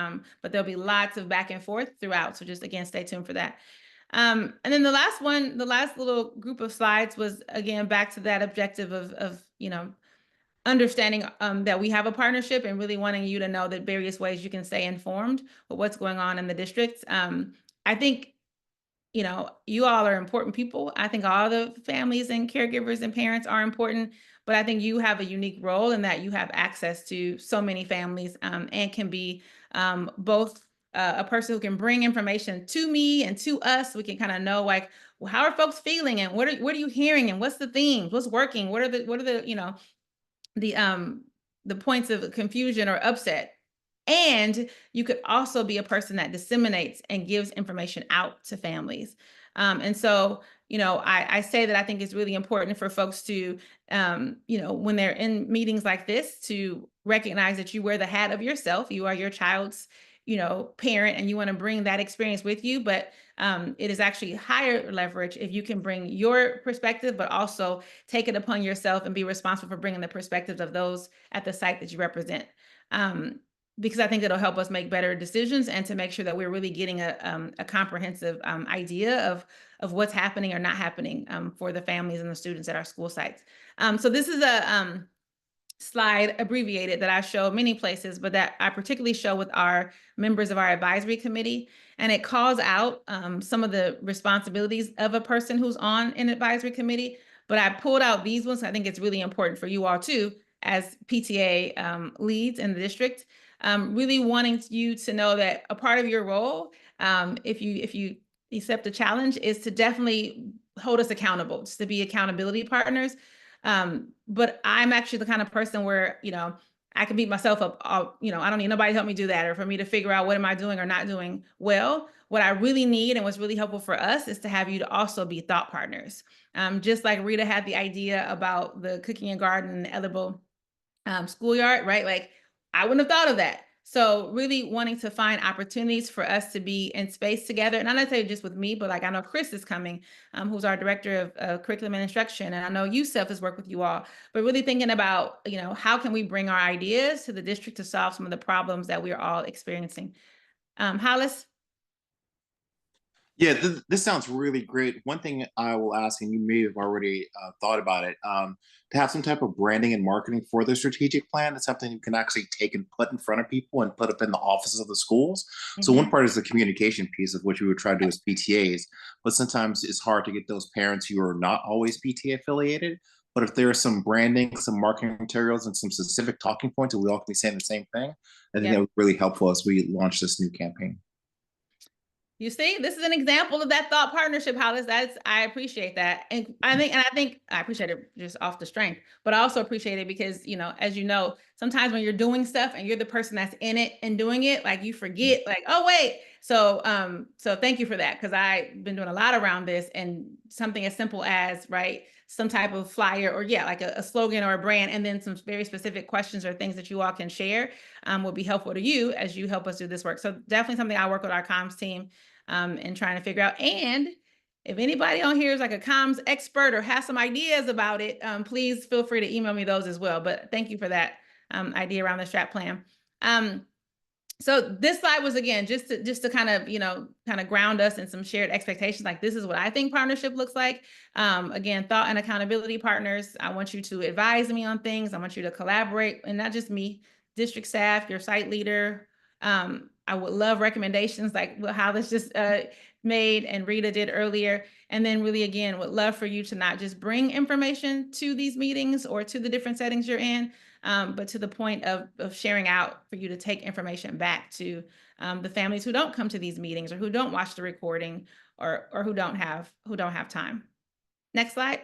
S3: but there'll be lots of back and forth throughout. So just again, stay tuned for that. And then the last little group of slides was again back to that objective of understanding that we have a partnership and really wanting you to know that various ways you can stay informed with what's going on in the district. I think you all are important people. I think all the families and caregivers and parents are important, but I think you have a unique role in that you have access to so many families and can be both a person who can bring information to me and to us. We can kind of know like, well, how are folks feeling and what are you hearing and what's the themes, what's working, what are the the points of confusion or upset. And you could also be a person that disseminates and gives information out to families. And so, I say that I think it's really important for folks to, when they're in meetings like this, to recognize that you wear the hat of yourself. You are your child's, parent, and you want to bring that experience with you. But it is actually higher leverage if you can bring your perspective, but also take it upon yourself and be responsible for bringing the perspectives of those at the site that you represent. because I think it'll help us make better decisions and to make sure that we're really getting a comprehensive idea of what's happening or not happening for the families and the students at our school sites. So this is a slide abbreviated that I show many places, but that I particularly show with our members of our advisory committee. And it calls out some of the responsibilities of a person who's on an advisory committee. But I pulled out these ones. I think it's really important for you all too, as PTA leads in the district, really wanting you to know that a part of your role, if you accept the challenge, is to definitely hold us accountable, just to be accountability partners. But I'm actually the kind of person where, I can beat myself up. I don't need nobody to help me do that or for me to figure out what am I doing or not doing well. What I really need and what's really helpful for us is to have you to also be thought partners. Just like Rita had the idea about the cooking and garden and edible schoolyard, right? Like I wouldn't have thought of that. So really wanting to find opportunities for us to be in space together. And I'm not saying just with me, but like I know Chris is coming, who's our director of curriculum and instruction. And I know Yusuf has worked with you all, but really thinking about, how can we bring our ideas to the district to solve some of the problems that we're all experiencing. Hollis?
S6: Yeah, this sounds really great. One thing I will ask, and you may have already thought about it, to have some type of branding and marketing for the strategic plan. It's something you can actually take and put in front of people and put up in the offices of the schools. So one part is the communication piece of which we would try to do as PTAs, but sometimes it's hard to get those parents who are not always PTA affiliated. But if there's some branding, some marketing materials, and some specific talking points, and we all can be saying the same thing, I think that would be really helpful as we launch this new campaign.
S3: You see, this is an example of that thought partnership, Hollis. I appreciate that. And I think I appreciate it just off the strength, but I also appreciate it because, as you know, sometimes when you're doing stuff and you're the person that's in it and doing it, like you forget, like, oh, wait. So thank you for that. Cause I've been doing a lot around this, and something as simple as, right, some type of flyer or like a slogan or a brand, and then some very specific questions or things that you all can share will be helpful to you as you help us do this work. So definitely something I work with our comms team and trying to figure out. And if anybody on here is like a comms expert or has some ideas about it, please feel free to email me those as well. But thank you for that idea around the strat plan. So this slide was, again, just to kind of ground us in some shared expectations. Like, this is what I think partnership looks like. Again, thought and accountability partners. I want you to advise me on things. I want you to collaborate, and not just me, district staff, your site leader. I would love recommendations like how this just made and Rita did earlier. And then really, again, would love for you to not just bring information to these meetings or to the different settings you're in, but to the point of sharing out for you to take information back to the families who don't come to these meetings or who don't watch the recording or who don't have time. Next slide.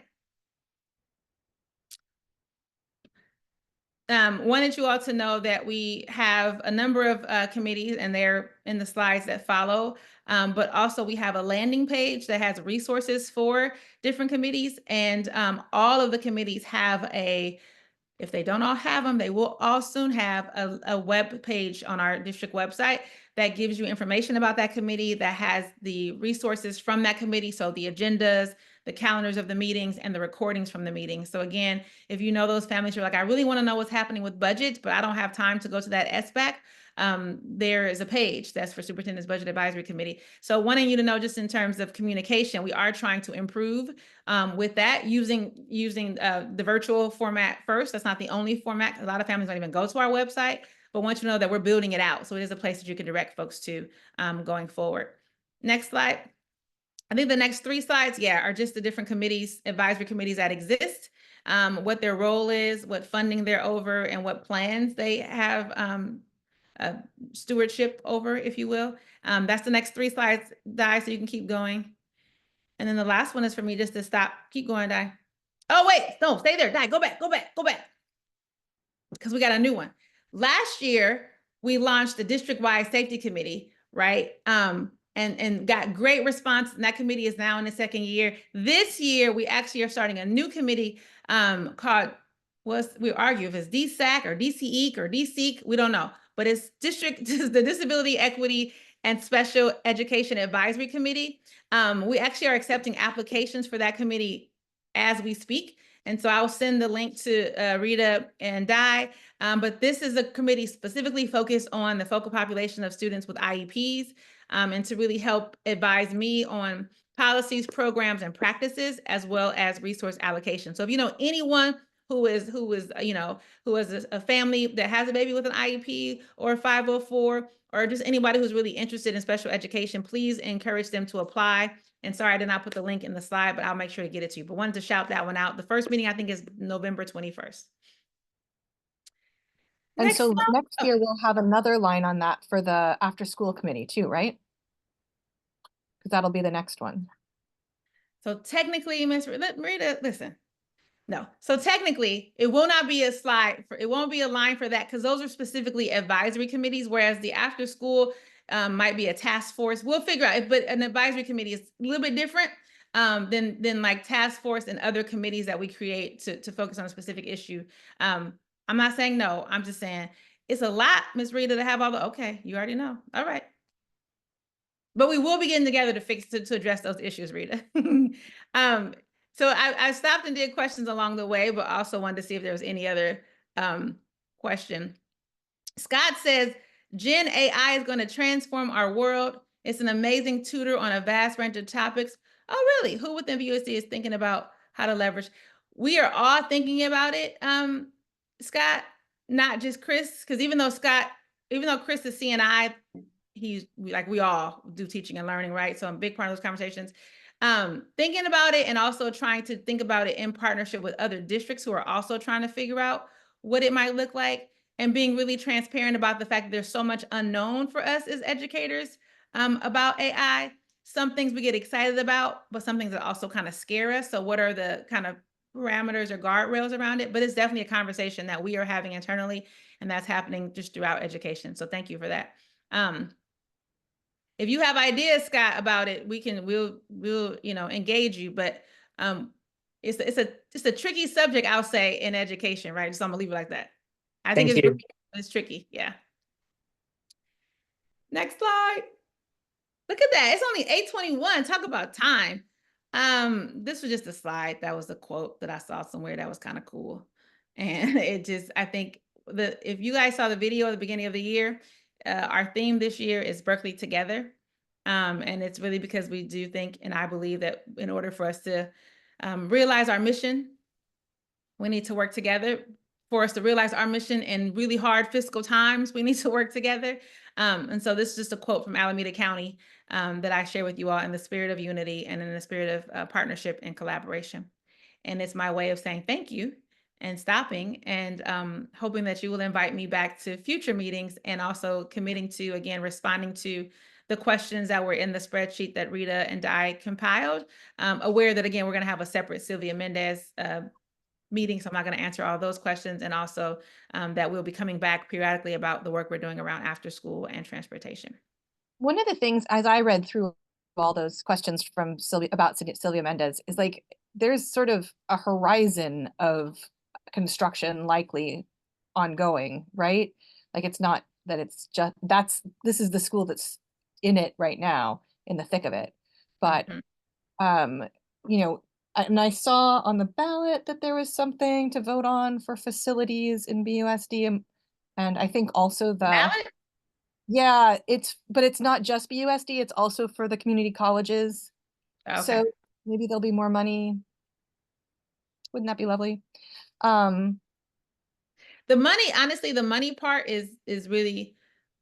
S3: Wanted you all to know that we have a number of committees, and they're in the slides that follow, but also we have a landing page that has resources for different committees, and all of the committees have if they don't all have them, they will all soon have a web page on our district website that gives you information about that committee, that has the resources from that committee. So the agendas, the calendars of the meetings, and the recordings from the meetings. So again, if you know those families, you're like, I really want to know what's happening with budget, but I don't have time to go to that SBAC. There is a page that's for Superintendent's Budget Advisory Committee. So wanting you to know, just in terms of communication, we are trying to improve with that using the virtual format first. That's not the only format. A lot of families don't even go to our website, but want you to know that we're building it out. So it is a place that you can direct folks to going forward. Next slide. I think the next 3 slides, are just the different committees, advisory committees that exist, what their role is, what funding they're over, and what plans they have stewardship over, if you will. That's the next 3 slides, Di, so you can keep going. And then the last one is for me just to stop. Keep going, Di. Oh, wait, no, stay there, Di, go back. Because we got a new one. Last year, we launched the district-wide safety committee, right? And got great response. And that committee is now in the 2nd year. This year, we actually are starting a new committee called, we argue if it's DSAC or DCEEC or DSEEC, we don't know. But it's the Disability Equity and Special Education Advisory Committee. We actually are accepting applications for that committee as we speak. And so I'll send the link to Rita and Di. But this is a committee specifically focused on the focal population of students with IEPs, and to really help advise me on policies, programs, and practices, as well as resource allocation. So if you know anyone who is a family that has a baby with an IEP or a 504, or just anybody who's really interested in special education, please encourage them to apply. And sorry, I did not put the link in the slide, but I'll make sure to get it to you. But wanted to shout that one out. The first meeting, I think, is November 21st.
S1: And so
S3: slide.
S1: next year we'll have another line on that for the after school committee too, right? Because that'll be the next one.
S3: So technically, Miss Rita, listen. No. So technically, it will not be a slide for, it won't be a line for that, because those are specifically advisory committees, whereas the after school might be a task force. We'll figure out, but an advisory committee is a little bit different than like task force and other committees that we create to focus on a specific issue. I'm not saying no, I'm just saying it's a lot, Ms. Rita, to have all the, okay, you already know. All right. But we will be getting together to address those issues, Rita. So I stopped and did questions along the way, but also wanted to see if there was any other question. Scott says, Gen AI is going to transform our world. It's an amazing tutor on a vast range of topics. Oh, really? Who within VUSD is thinking about how to leverage? We are all thinking about it, Scott, not just Chris, because even though Chris is CNI, he's like, we all do teaching and learning, right? So I'm a big part of those conversations. Thinking about it and also trying to think about it in partnership with other districts who are also trying to figure out what it might look like, and being really transparent about the fact that there's so much unknown for us as educators about AI. Some things we get excited about, but some things that also kind of scare us. So what are the kind of parameters or guardrails around it? But it's definitely a conversation that we are having internally, and that's happening just throughout education. So thank you for that. If you have ideas, Scott, about it, we'll engage you. But it's a tricky subject, I'll say, in education, right? So I'm gonna leave it like that. I think it's tricky. Yeah. Next slide. Look at that. It's only 8:21. Talk about time. This was just a slide. That was a quote that I saw somewhere that was kind of cool. And it just, I think if you guys saw the video at the beginning of the year, our theme this year is Berkeley Together. And it's really because we do think, and I believe that in order for us to realize our mission, we need to work together. For us to realize our mission in really hard fiscal times, we need to work together. And so this is just a quote from Alameda County that I share with you all in the spirit of unity and in the spirit of partnership and collaboration. And it's my way of saying thank you and stopping and hoping that you will invite me back to future meetings, and also committing to, again, responding to the questions that were in the spreadsheet that Rita and Di compiled. Aware that, again, we're going to have a separate Sylvia Mendez meeting, so I'm not going to answer all those questions, and also that we'll be coming back periodically about the work we're doing around after school and transportation.
S1: One of the things, as I read through all those questions from Sylvia Mendez, is like there's sort of a horizon of construction likely ongoing, right? Like it's not that it's just this is the school that's in it right now, in the thick of it. But and I saw on the ballot that there was something to vote on for facilities in BUSD, and I think also the
S3: Ballot?
S1: Yeah, but it's not just BUSD, it's also for the community colleges.
S3: Okay.
S1: So maybe there'll be more money. Wouldn't that be lovely?
S3: The money, honestly, the money part is really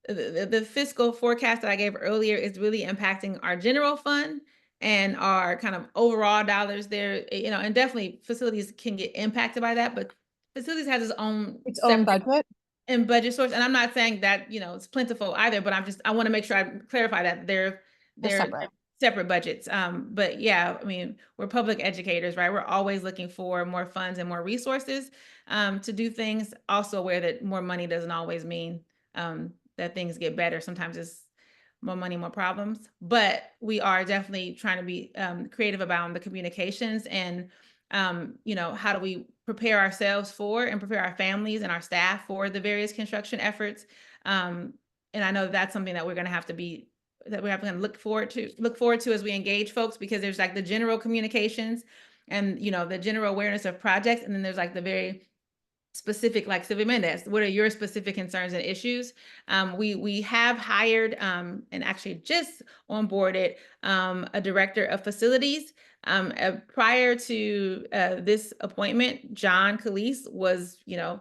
S3: the fiscal forecast that I gave earlier is really impacting our general fund and our kind of overall dollars there, and definitely facilities can get impacted by that, but facilities has its own
S1: budget
S3: and budget source. And I'm not saying that, it's plentiful either, but I want to make sure I clarify that they're separate budgets. But yeah, I mean, we're public educators, right? We're always looking for more funds and more resources to do things. Also aware that more money doesn't always mean that things get better. Sometimes it's more money, more problems. But we are definitely trying to be creative about the communications and how do we prepare ourselves for and prepare our families and our staff for the various construction efforts. And I know that's something that we're going to have to look forward to as we engage folks, because there's like the general communications, and, you know, the general awareness of projects. And then there's like the very specific, like Sylvia Mendez, what are your specific concerns and issues? We have hired and actually just onboarded a director of facilities. Prior to this appointment, John Calise was, you know,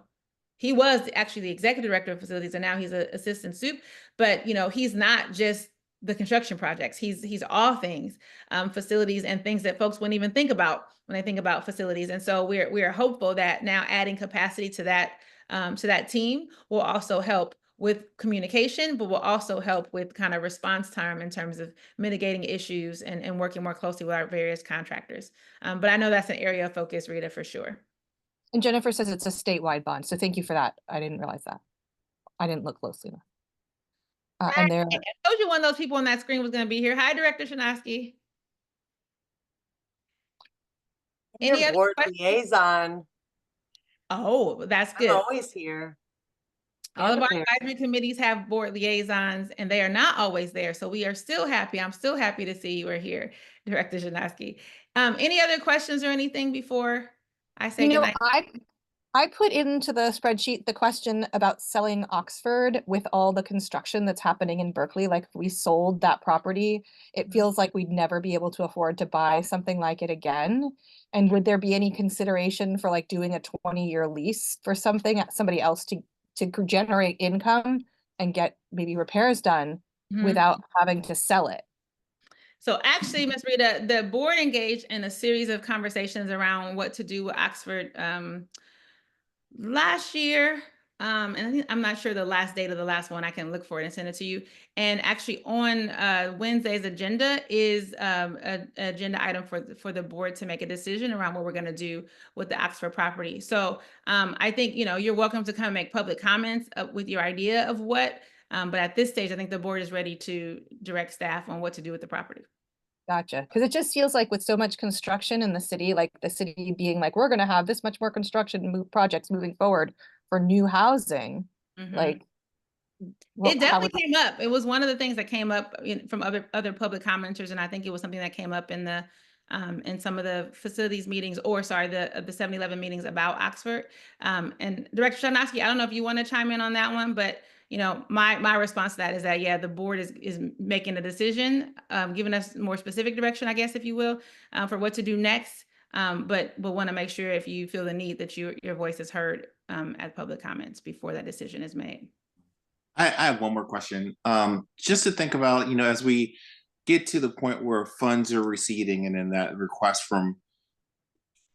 S3: he was actually the executive director of facilities, and now he's an assistant soup. But you know, he's not just the construction projects. He's all things facilities and things that folks wouldn't even think about when they think about facilities. And so we're hopeful that now adding capacity to that team will also help with communication, but will also help with kind of response time in terms of mitigating issues and working more closely with our various contractors. But I know that's an area of focus, Rita, for sure.
S1: And Jennifer says it's a statewide bond, so thank you for that. I didn't realize that. I didn't look closely enough. And there,
S3: I told you one of those people on that screen was going to be here. Hi, Director Shanaski. Any
S7: Your
S3: other
S7: board
S3: questions?
S7: liaison.
S3: Oh, that's
S7: I'm
S3: good.
S7: always here.
S3: All of
S7: And
S3: our
S7: a parent.
S3: advisory committees have board liaisons, and they are not always there. So we are still happy. I'm still happy to see you are here, Director Shanaski. Any other questions or anything before I say
S1: you know,
S3: goodnight?
S1: I put into the spreadsheet the question about selling Oxford with all the construction that's happening in Berkeley. Like if we sold that property, it feels like we'd never be able to afford to buy something like it again. And would there be any consideration for like doing a 20-year lease for somebody else to generate income and get maybe repairs done without having to sell it?
S3: So actually, Ms. Rita, the board engaged in a series of conversations around what to do with Oxford last year. And I think, I'm not sure the last date of the last one. I can look for it and send it to you. And actually on Wednesday's agenda is an agenda item for the board to make a decision around what we're going to do with the Oxford property. So I think, you know, you're welcome to come make public comments with your idea of what, but at this stage, I think the board is ready to direct staff on what to do with the property.
S1: Gotcha. Because it just feels like with so much construction in the city, like the city being like, we're going to have this much more construction projects moving forward for new housing. Like,
S3: it definitely came up. It was one of the things that came up from other public commenters, and I think it was something that came up in the in some of the facilities meetings, or sorry, the 7-Eleven meetings about Oxford. And Director Shanaski, I don't know if you want to chime in on that one, but you know, my response to that is that, yeah, the board is making a decision, giving us more specific direction, I guess, if you will, for what to do next. But we'll want to make sure, if you feel the need, that your voice is heard at public comments before that decision is made.
S6: I have one more question. Just to think about, you know, as we get to the point where funds are receding and then that request from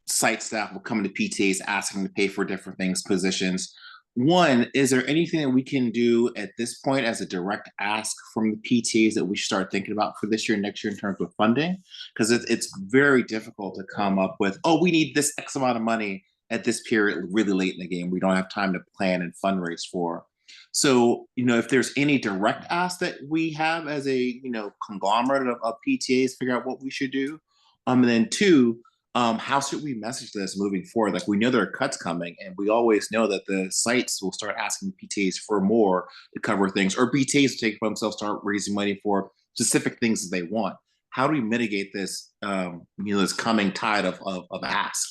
S6: site staff will come to PTAs asking to pay for different things, positions. One, is there anything that we can do at this point as a direct ask from the PTAs that we should start thinking about for this year, next year in terms of funding? Because it's very difficult to come up with, oh, we need this X amount of money at this period really late in the game. We don't have time to plan and fundraise for. So, you know, if there's any direct ask that we have as a, you know, conglomerate of PTAs, figure out what we should do. And then two, how should we message this moving forward? Like, we know there are cuts coming, and we always know that the sites will start asking PTAs for more to cover things, or PTAs will take for themselves, start raising money for specific things that they want. How do we mitigate this, you know, this coming tide of ask?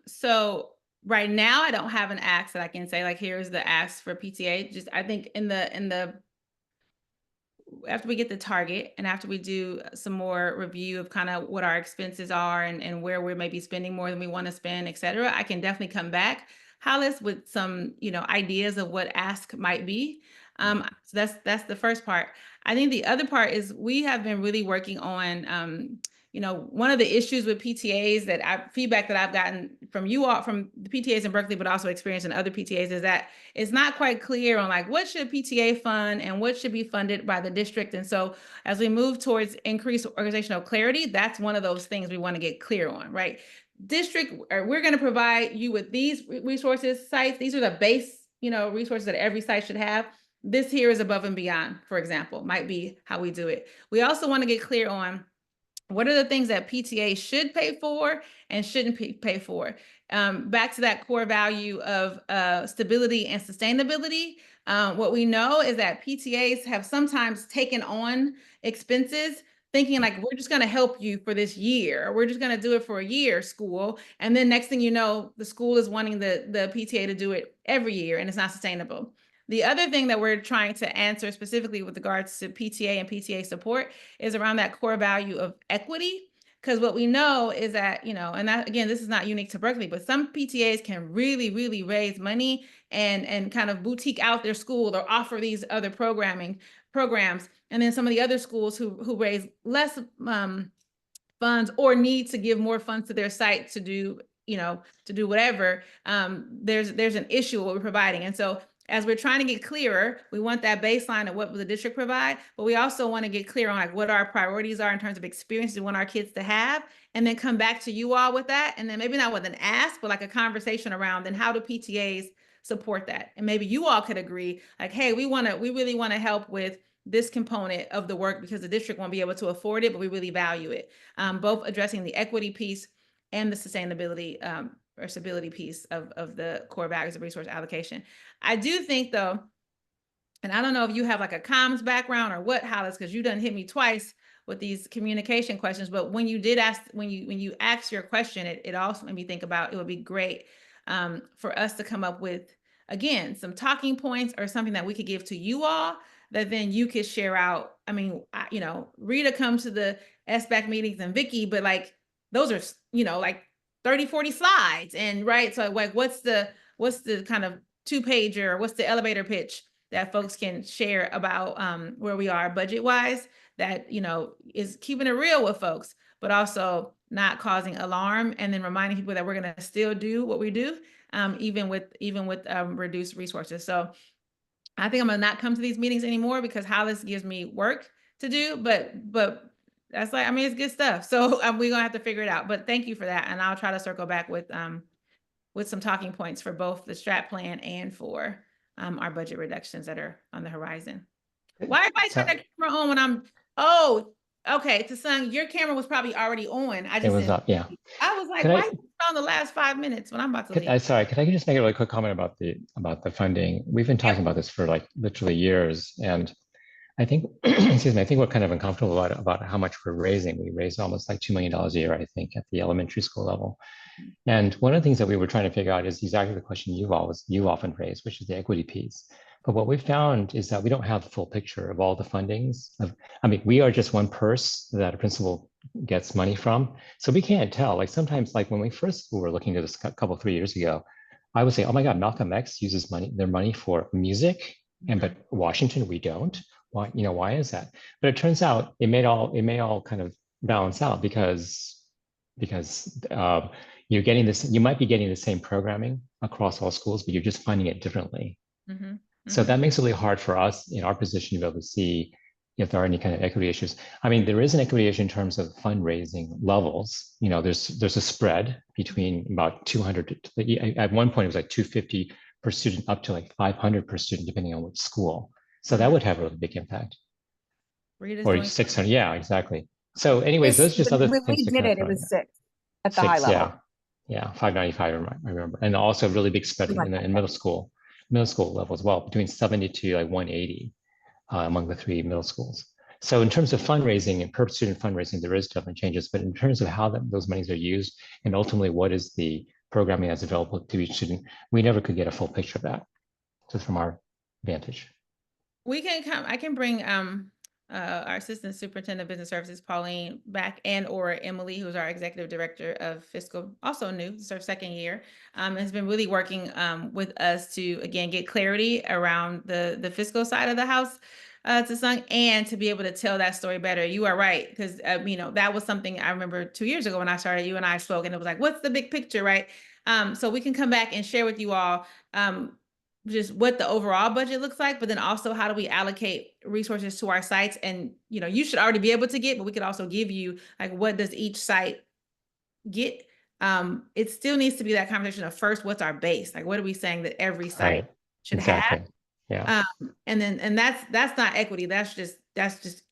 S3: So right now, I don't have an ask that I can say, like, here's the ask for PTA. Just, I think in the after we get the target and after we do some more review of kind of what our expenses are and where we may be spending more than we want to spend, et cetera, I can definitely come back, Hollis, with some, you know, ideas of what ask might be. So that's the first part. I think the other part is we have been really working on, you know, one of the issues with PTAs feedback that I've gotten from you all, from the PTAs in Berkeley, but also experience in other PTAs, is that it's not quite clear on like what should PTA fund and what should be funded by the district. And so as we move towards increased organizational clarity, that's one of those things we want to get clear on, right? District, we're going to provide you with these resources, sites. These are the base, you know, resources that every site should have. This here is above and beyond, for example, might be how we do it. We also want to get clear on what are the things that PTA should pay for and shouldn't pay for? Back to that core value of stability and sustainability. What we know is that PTAs have sometimes taken on expenses thinking like, we're just going to help you for this year, or we're just going to do it for a year, school. And then next thing you know, the school is wanting the PTA to do it every year, and it's not sustainable. The other thing that we're trying to answer specifically with regards to PTA and PTA support is around that core value of equity. Because what we know is that, and that, again, this is not unique to Berkeley, but some PTAs can really, really raise money and kind of boutique out their school or offer these other programs. And then some of the other schools who raise less funds or need to give more funds to their site to do, to do whatever, there's an issue with what we're providing. And so as we're trying to get clearer, we want that baseline of what will the district provide, but we also want to get clear on like what our priorities are in terms of experiences we want our kids to have, and then come back to you all with that. And then maybe not with an ask, but like a conversation around then how do PTAs support that? And maybe you all could agree like, hey, we really want to help with this component of the work because the district won't be able to afford it, but we really value it. Both addressing the equity piece and the sustainability or stability piece of the core values of resource allocation. I do think though, and I don't know if you have like a comms background or what, Hollis, because you done hit me twice with these communication questions, but when you asked your question, it also made me think about, it would be great for us to come up with, again, some talking points or something that we could give to you all that then you could share out. I mean, Rita comes to the SBAC meetings and Vicky, but like, those are, like 30, 40 slides. And right. So like, what's the kind of 2-pager, what's the elevator pitch that folks can share about where we are budget wise, that, is keeping it real with folks, but also not causing alarm, and then reminding people that we're going to still do what we do, even with reduced resources. So I think I'm going to not come to these meetings anymore because Hollis gives me work to do, but that's like, I mean, it's good stuff. So we're going to have to figure it out, but thank you for that. And I'll try to circle back with some talking points for both the strat plan and for our budget reductions that are on the horizon. Why everybody turn their camera on when I'm, okay, Tsung, your camera was probably already on.
S7: It was up, yeah.
S3: I was like,
S7: Could
S3: why you on the last 5 minutes when I'm about to leave?
S7: Sorry, could I just make a really quick comment about the funding? We've been talking about this for like literally years, and I think, excuse me, I think we're kind of uncomfortable about how much we're raising. We raise almost like $2 million a year, I think, at the elementary school level. And one of the things that we were trying to figure out is exactly the question you often raise, which is the equity piece. But what we found is that we don't have the full picture of all the fundings. We are just one purse that a principal gets money from. So we can't tell. Like sometimes, like when we first were looking at this a couple, 3 years ago, I would say, oh my God, Malcolm X uses their money for music, but Washington, we don't. Why is that? But it turns out it may all kind of balance out because you're getting this, you might be getting the same programming across all schools, but you're just finding it differently. So that makes it really hard for us in our position to be able to see if there are any kind of equity issues. I mean, there is an equity issue in terms of fundraising levels. There's a spread between about 200 at one point it was like 250 per student up to like 500 per student, depending on which school. So that would have a really big impact. Or 600, yeah, exactly. So anyways, those just other things to clarify.
S1: It was 6 at the high level.
S7: Yeah, 595, I remember. And also a really big spread in middle school level as well, between 70 to like 180 among the 3 middle schools. So in terms of fundraising and per student fundraising, there is definitely changes, but in terms of how those monies are used and ultimately what is the programming that's available to each student, we never could get a full picture of that, just from our vantage.
S3: I can bring our assistant superintendent of business services, Pauline, back, and or Emily, who's our executive director of fiscal, also new, this is her 2nd year, has been really working with us to, again, get clarity around the fiscal side of the house to Sung, and to be able to tell that story better. You are right, because that was something I remember 2 years ago when I started, you and I spoke, and it was like, what's the big picture, right? So we can come back and share with you all just what the overall budget looks like, but then also how do we allocate resources to our sites? And, you should already be able to get, but we could also give you like, what does each site get? It still needs to be that conversation of first, what's our base? Like, what are we saying that every site should have?
S7: Yeah.
S3: And that's not equity. That's just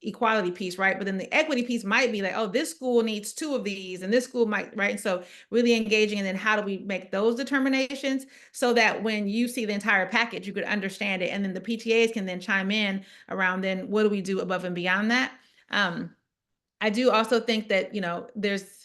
S3: equality piece, right? But then the equity piece might be like, oh, this school needs 2 of these and this school might, right? And so really engaging, and then how do we make those determinations so that when you see the entire package, you could understand it. And then the PTAs can then chime in around then what do we do above and beyond that? I do also think that, you know, there's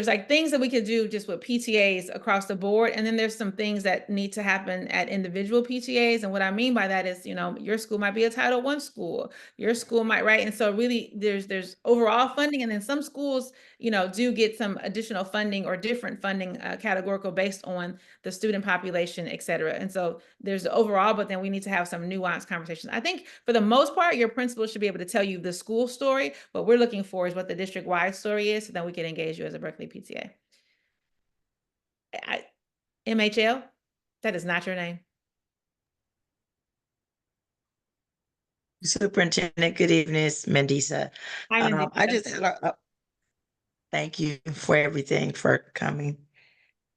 S3: like things that we could do just with PTAs across the board. And then there's some things that need to happen at individual PTAs. And what I mean by that is, you know, your school might be a Title I school, your school might, right? And so really there's overall funding. And then some schools, you know, do get some additional funding or different funding categorical based on the student population, et cetera. And so there's the overall, but then we need to have some nuanced conversations. I think for the most part, your principal should be able to tell you the school story. What we're looking for is what the district-wide story is, so then we can engage you as a Berkeley PTA. MHL, that is not your name.
S8: Superintendent, good evening, it's Mendisa.
S3: Hi, Mandisa.
S8: I just had thank you for everything for coming.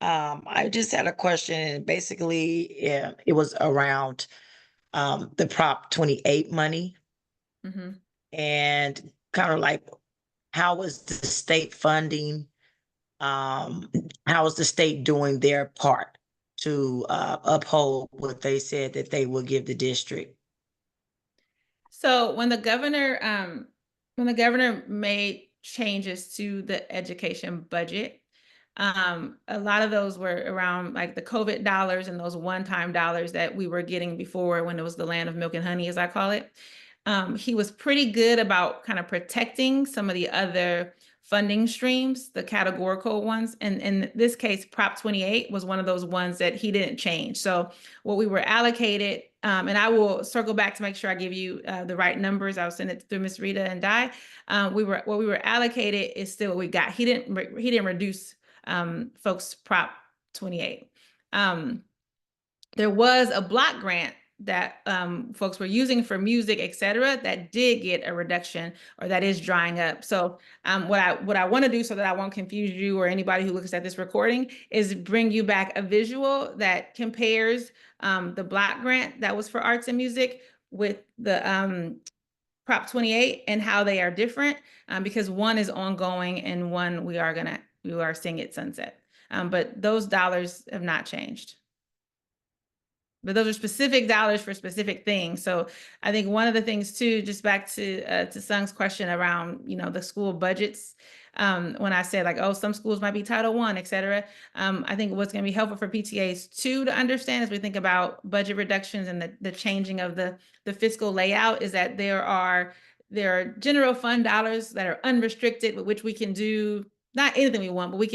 S8: I just had a question. Basically, yeah, it was around the Prop 28 money
S3: Mhm.
S8: and kind of like how is the state funding? How is the state doing their part to uphold what they said that they will give the district?
S3: So when the governor made changes to the education budget, a lot of those were around like the COVID dollars and those one-time dollars that we were getting before when it was the land of milk and honey, as I call it. He was pretty good about kind of protecting some of the other funding streams, the categorical ones. And in this case, Prop 28 was one of those ones that he didn't change. So what we were allocated, and I will circle back to make sure I give you the right numbers. I'll send it through Ms. Rita and Di. What we were allocated is still what we got. He didn't reduce folks Prop 28. There was a block grant that folks were using for music, et cetera, that did get a reduction or that is drying up. So what I want to do so that I won't confuse you or anybody who looks at this recording is bring you back a visual that compares the block grant that was for arts and music with the Prop 28 and how they are different because one is ongoing and one we are seeing it sunset. But those dollars have not changed. But those are specific dollars for specific things. So I think one of the things too, just back to Sung's question around, you know, the school budgets, when I said like, oh, some schools might be Title I, et cetera. I think what's going to be helpful for PTAs too to understand as we think about budget reductions and the changing of the fiscal layout is that there are general fund dollars that are unrestricted, with which we can do not anything we want, but we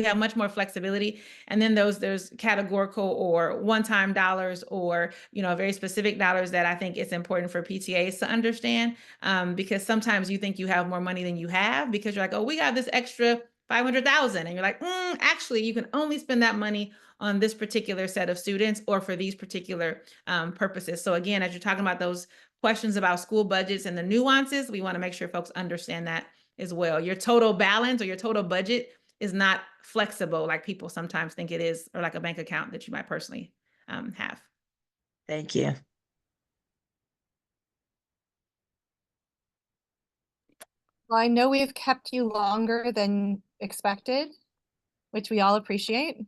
S3: have much more flexibility. And then there's categorical or one-time dollars or, you know, very specific dollars that I think it's important for PTAs to understand because sometimes you think you have more money than you have because you're like, oh, we got this extra 500,000. And you're like, actually, you can only spend that money on this particular set of students or for these particular purposes. So again, as you're talking about those questions about school budgets and the nuances, we want to make sure folks understand that as well. Your total balance or your total budget is not flexible like people sometimes think it is, or like a bank account that you might personally have.
S8: Thank you.
S1: Well, I know we've kept you longer than expected, which we all appreciate.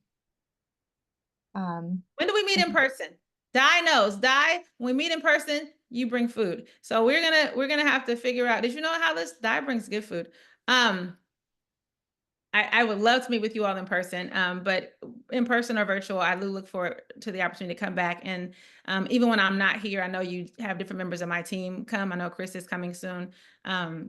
S3: When do we meet in person? Di knows. Di, when we meet in person, you bring food. So we're gonna have to figure out. Did you know how this Di brings good food? I would love to meet with you all in person, but in person or virtual, I do look forward to the opportunity to come back. And even when I'm not here, I know you have different members of my team come. I know Chris is coming soon.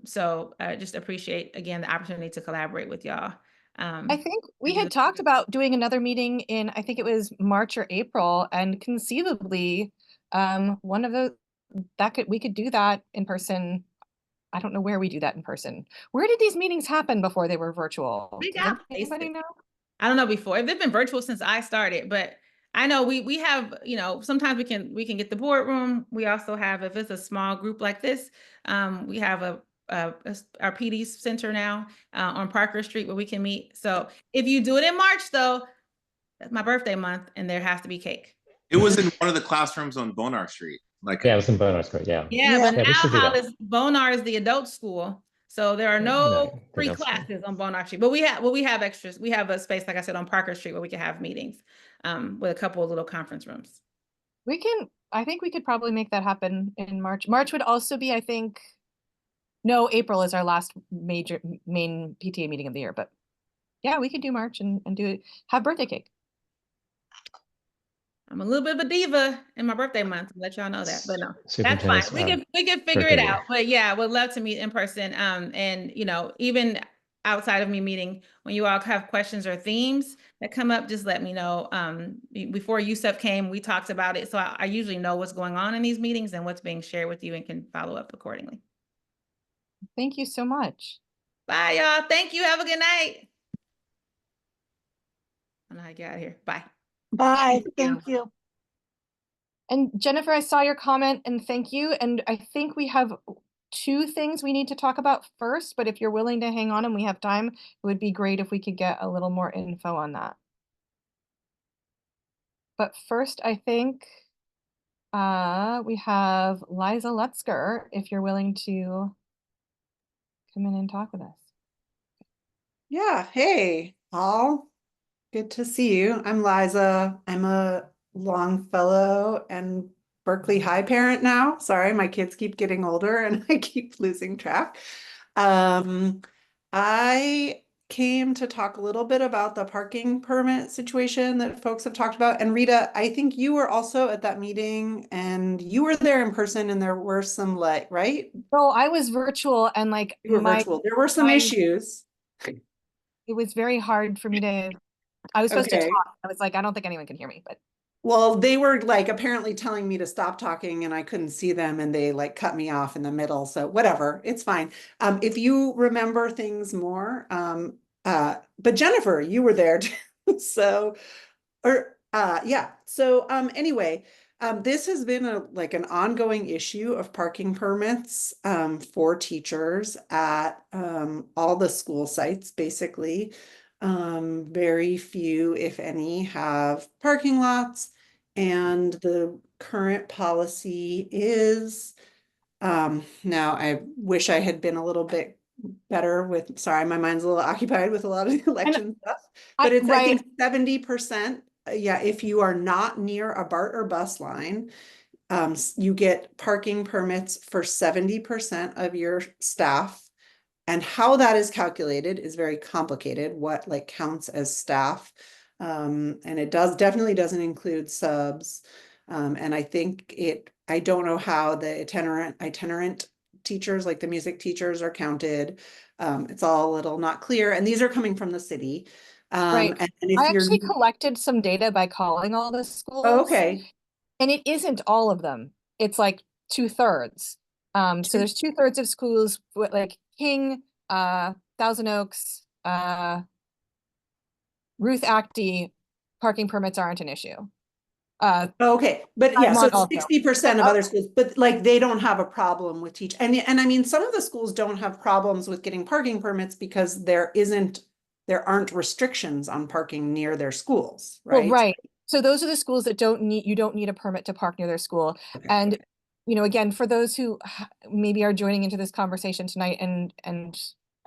S3: So just appreciate, again, the opportunity to collaborate with y'all.
S1: I think we had talked about doing another meeting in, I think it was March or April, and conceivably, one of the, we could do that in person. I don't know where we do that in person. Where did these meetings happen before they were virtual?
S3: We
S1: Does
S3: got
S1: anybody know?
S3: I don't know before. They've been virtual since I started, but I know we have, you know, sometimes we can get the boardroom. We also have, if it's a small group like this, we have our PD center now on Parker Street where we can meet. So if you do it in March though, that's my birthday month and there has to be cake.
S6: It was in one of the classrooms on Bonar Street.
S7: Yeah, it was in Bonar Street, yeah.
S3: Yeah, but
S7: Yeah,
S3: now Bonar is the adult school. So there are no free classes on Bonar Street, but we have extras. We have a space, like I said, on Parker Street where we can have meetings with a couple of little conference rooms.
S1: I think we could probably make that happen in March. March would also be, I think, No, April is our last main PTA meeting of the year, but yeah, we could do March and do it, have birthday cake.
S3: I'm a little bit of a diva in my birthday month, to let y'all know that, but no, that's fine.
S7: Superintendent's,
S3: We can figure it
S7: birthday
S3: out.
S7: year.
S3: But yeah, would love to meet in person. And you know, even outside of me meeting, when you all have questions or themes that come up, just let me know. Before Yusuf came, we talked about it, so I usually know what's going on in these meetings and what's being shared with you, and can follow up accordingly.
S1: Thank you so much.
S3: Bye, y'all. Thank you. Have a good night. I know how to get out of here. Bye.
S5: Bye.
S2: Thank
S5: you.
S1: And Jennifer, I saw your comment and thank you. And I think we have 2 things we need to talk about first, but if you're willing to hang on and we have time, it would be great if we could get a little more info on that. But first, I think we have Liza Lutzker, if you're willing to come in and talk with us.
S9: Yeah, hey, all. Good to see you. I'm Liza. I'm a Longfellow and Berkeley High parent now. Sorry, my kids keep getting older and I keep losing track. I came to talk a little bit about the parking permit situation that folks have talked about. And Rita, I think you were also at that meeting and you were there in person and there were some right?
S1: So I was virtual and like
S9: You were virtual. There were some issues.
S1: it was very hard for me to, I was supposed to
S9: Okay.
S1: talk. I was like, I don't think anyone can hear me, but
S9: Well, they were like apparently telling me to stop talking and I couldn't see them and they like cut me off in the middle. So whatever, it's fine. If you remember things more, but Jennifer, you were there too. So, yeah. So, anyway, this has been like an ongoing issue of parking permits, for teachers at, all the school sites, basically. Very few, if any, have parking lots. And the current policy is, now I wish I had been a little bit better with, sorry, my mind's a little occupied with a lot of the election stuff, but it's, I think 70%, yeah, if you are not near a BART or bus line, you get parking permits for 70% of your staff. And how that is calculated is very complicated, what like counts as staff. And it definitely doesn't include subs. And I think I don't know how the itinerant teachers, like the music teachers, are counted. It's all a little not clear. And these are coming from the city.
S1: right.
S9: And if
S1: I
S9: you're
S1: actually collected some data by calling all the schools.
S9: Oh, okay.
S1: And it isn't all of them. It's like 2/3. So there's 2/3 of schools like King, Thousand Oaks, Ruth Acton, parking permits aren't an issue.
S9: Okay, but yeah, so
S1: Piedmont also.
S9: 60% of other schools, but like they don't have a problem with and I mean, some of the schools don't have problems with getting parking permits because there aren't restrictions on parking near their schools, right?
S1: Well, right. So those are the schools that you don't need a permit to park near their school.
S9: Okay,
S1: And
S9: okay.
S1: you know, again, for those who maybe are joining into this conversation tonight, and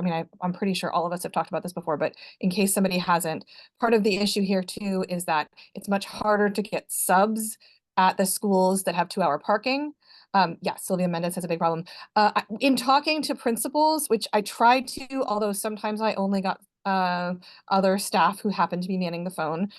S1: I mean, I'm pretty sure all of us have talked about this before, but in case somebody hasn't, part of the issue here too is that it's much harder to get subs at the schools that have 2-hour parking. Yeah, Sylvia Mendez has a big problem. In talking to principals, which I tried to, although sometimes I only got other staff who happen to be manning the phone.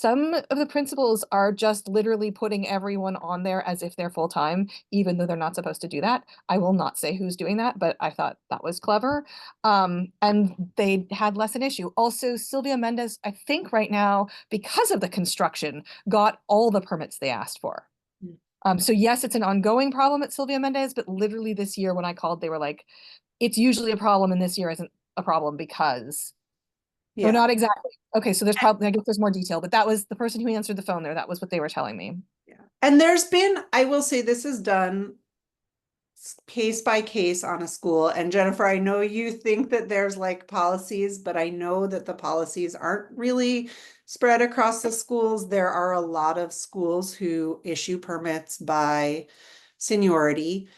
S1: Some of the principals are just literally putting everyone on there as if they're full-time, even though they're not supposed to do that. I will not say who's doing that, but I thought that was clever. And they had less an issue. Also, Sylvia Mendez, I think right now, because of the construction, got all the permits they asked for. So yes, it's an ongoing problem at Sylvia Mendez, but literally this year when I called, they were like, it's usually a problem and this year isn't a problem because no, not exactly. Okay, so there's probably, I guess there's more detail, but that was the person who answered the phone there. That was what they were telling me.
S9: Yeah. And there's been, I will say this is done case by case on a school. And Jennifer, I know you think that there's like policies, but I know that the policies aren't really spread across the schools. There are a lot of schools who issue permits by seniority.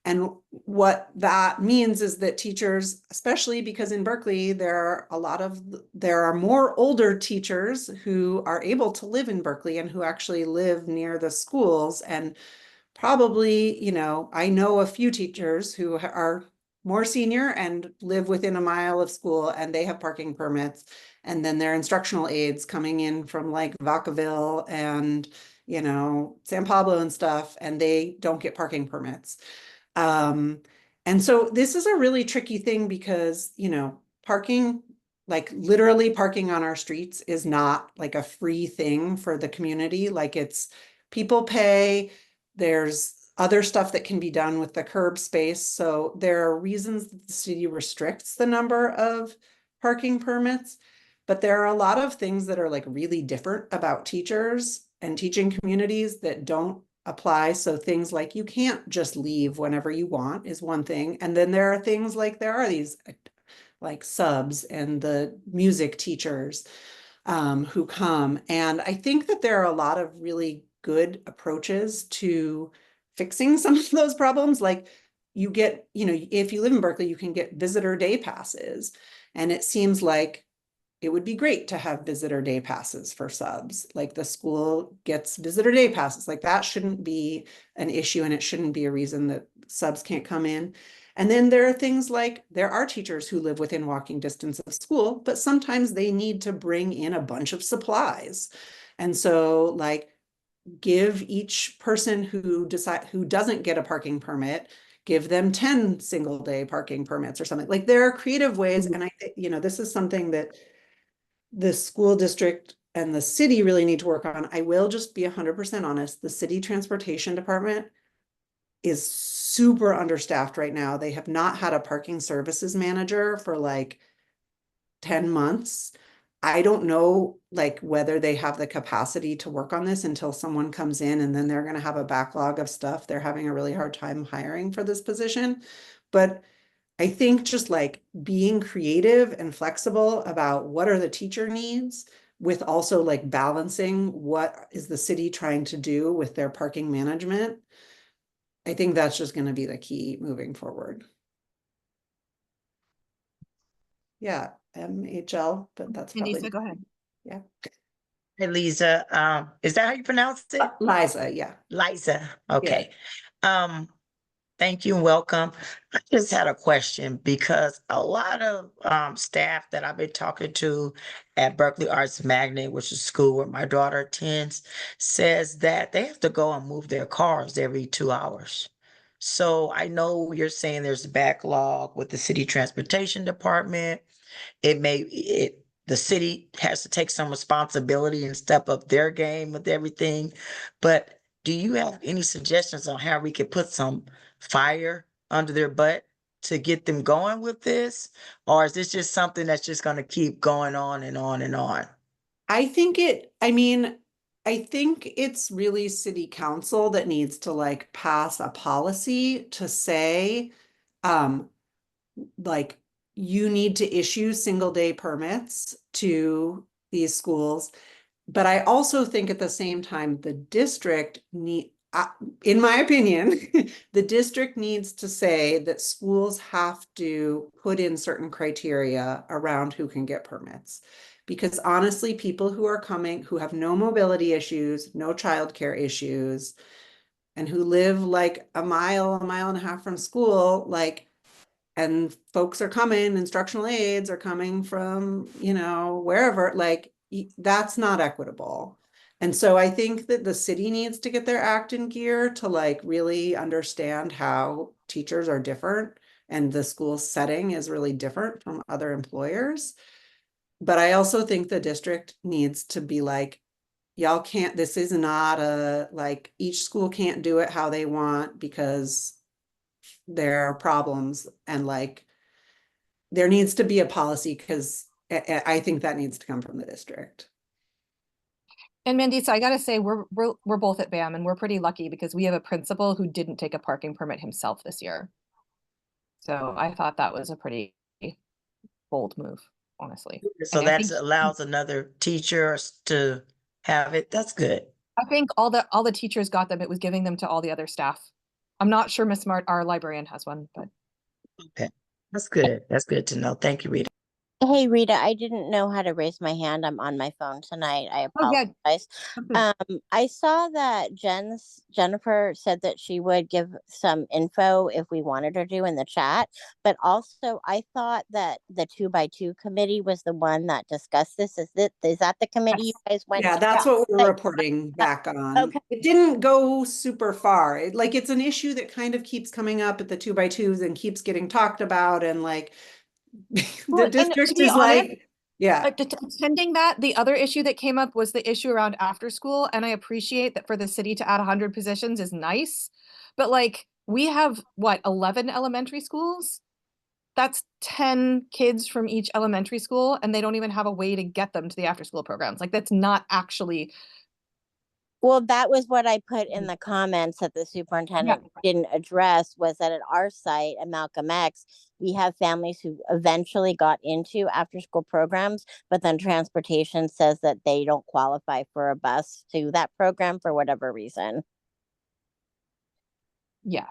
S9: And what that means is that teachers, especially because in Berkeley, there are more older teachers who are able to live in Berkeley and who actually live near the schools. And probably, you know, I know a few teachers who are more senior and live within a mile of school and they have parking permits. And then their instructional aides coming in from like Vacaville and, you know, San Pablo and stuff, and they don't get parking permits. And so this is a really tricky thing because, you know, parking, like literally parking on our streets is not like a free thing for the community. Like it's people pay, there's other stuff that can be done with the curb space. So there are reasons that the city restricts the number of parking permits, but there are a lot of things that are like really different about teachers and teaching communities that don't apply. So things like you can't just leave whenever you want is one thing. And then there are things like there are these like subs and the music teachers who come. And I think that there are a lot of really good approaches to fixing some of those problems. Like you get, you know, if you live in Berkeley, you can get visitor day passes. And it seems like it would be great to have visitor day passes for subs. Like the school gets visitor day passes. Like that shouldn't be an issue and it shouldn't be a reason that subs can't come in. And then there are things like there are teachers who live within walking distance of school, but sometimes they need to bring in a bunch of supplies. And so like give each person who doesn't get a parking permit, give them 10 single day parking permits or something. Like there are creative ways. And I think, you know, this is something that the school district and the city really need to work on. I will just be 100% honest. The city transportation department is super understaffed right now. They have not had a parking services manager for like 10 months. I don't know like whether they have the capacity to work on this until someone comes in, and then they're going to have a backlog of stuff. They're having a really hard time hiring for this position. But I think just like being creative and flexible about what are the teacher needs with also like balancing what is the city trying to do with their parking management. I think that's just going to be the key moving forward. Yeah, MHL, but that's probably.
S1: Lisa, go ahead.
S9: Yeah.
S8: Hey, Lisa, is that how you pronounce it?
S9: Liza, yeah.
S8: Liza, okay. Thank you and welcome. I just had a question because a lot of staff that I've been talking to at Berkeley Arts Magnet, which is school where my daughter attends, says that they have to go and move their cars every 2 hours. So I know you're saying there's a backlog with the city transportation department. The city has to take some responsibility and step up their game with everything. But do you have any suggestions on how we could put some fire under their butt to get them going with this? Or is this just something that's just going to keep going on and on and on?
S9: I think it's really city council that needs to like pass a policy to say, like you need to issue single day permits to these schools. But I also think at the same time, the district in my opinion, the district needs to say that schools have to put in certain criteria around who can get permits. Because honestly, people who are coming, who have no mobility issues, no childcare issues, and who live like a mile and a half from school, like, and folks are coming, instructional aides are coming from, you know, wherever, like, that's not equitable. And so I think that the city needs to get their act in gear to like really understand how teachers are different and the school setting is really different from other employers. But I also think the district needs to be like, y'all can't, this is not a, like, each school can't do it how they want because there are problems, and like there needs to be a policy because I think that needs to come from the district.
S1: And Mandisa, I gotta say, we're both at BAM and we're pretty lucky because we have a principal who didn't take a parking permit himself this year. So I thought that was a pretty bold move, honestly.
S8: So
S1: And I
S8: that
S1: think
S8: allows another teacher to have it. That's good.
S1: I think all the teachers got them. It was giving them to all the other staff. I'm not sure Miss Smart, our librarian, has one, but
S8: Okay, that's good. That's good to know. Thank you, Rita.
S10: Hey Rita, I didn't know how to raise my hand. I'm on my phone tonight. I
S1: Oh, yeah.
S10: apologize. I saw that Jennifer said that she would give some info if we wanted her to in the chat, but also I thought that the 2x2 committee was the one that discussed this. Is that the committee you guys went
S9: Yeah,
S10: to?
S9: that's what we're
S10: Like,
S9: reporting back on.
S10: okay.
S9: It didn't go super far. Like, it's an issue that kind of keeps coming up at the 2x2s and keeps getting talked about, and like the
S1: Well, and to
S9: district
S1: be
S9: is
S1: honest,
S9: like, yeah.
S1: attending that, the other issue that came up was the issue around after school. And I appreciate that for the city to add 100 positions is nice. But like, we have what, 11 elementary schools? That's 10 kids from each elementary school, and they don't even have a way to get them to the after school programs. Like, that's not actually.
S10: Well, that was what I put in the comments that the superintendent didn't address, was that at our site at Malcolm X, we have families who eventually got into after school programs, but then transportation says that they don't qualify for a bus to that program for whatever reason.
S1: Yeah.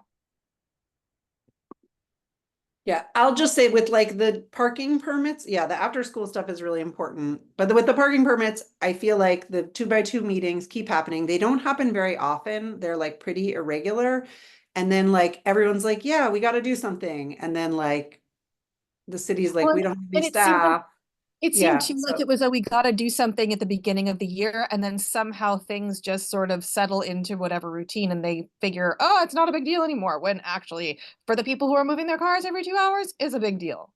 S9: Yeah, I'll just say with like the parking permits, yeah, the after school stuff is really important. But with the parking permits, I feel like the 2x2 meetings keep happening. They don't happen very often. They're like pretty irregular. And then like everyone's like, yeah, we got to do something. And then like the city's like,
S1: Well,
S9: we don't have any
S1: and it seemed
S9: staff.
S1: it
S9: Yeah,
S1: seemed too like
S9: so
S1: it was, oh, we got to do something at the beginning of the year, and then somehow things just sort of settle into whatever routine, and they figure, oh, it's not a big deal anymore, when actually for the people who are moving their cars every 2 hours is a big deal.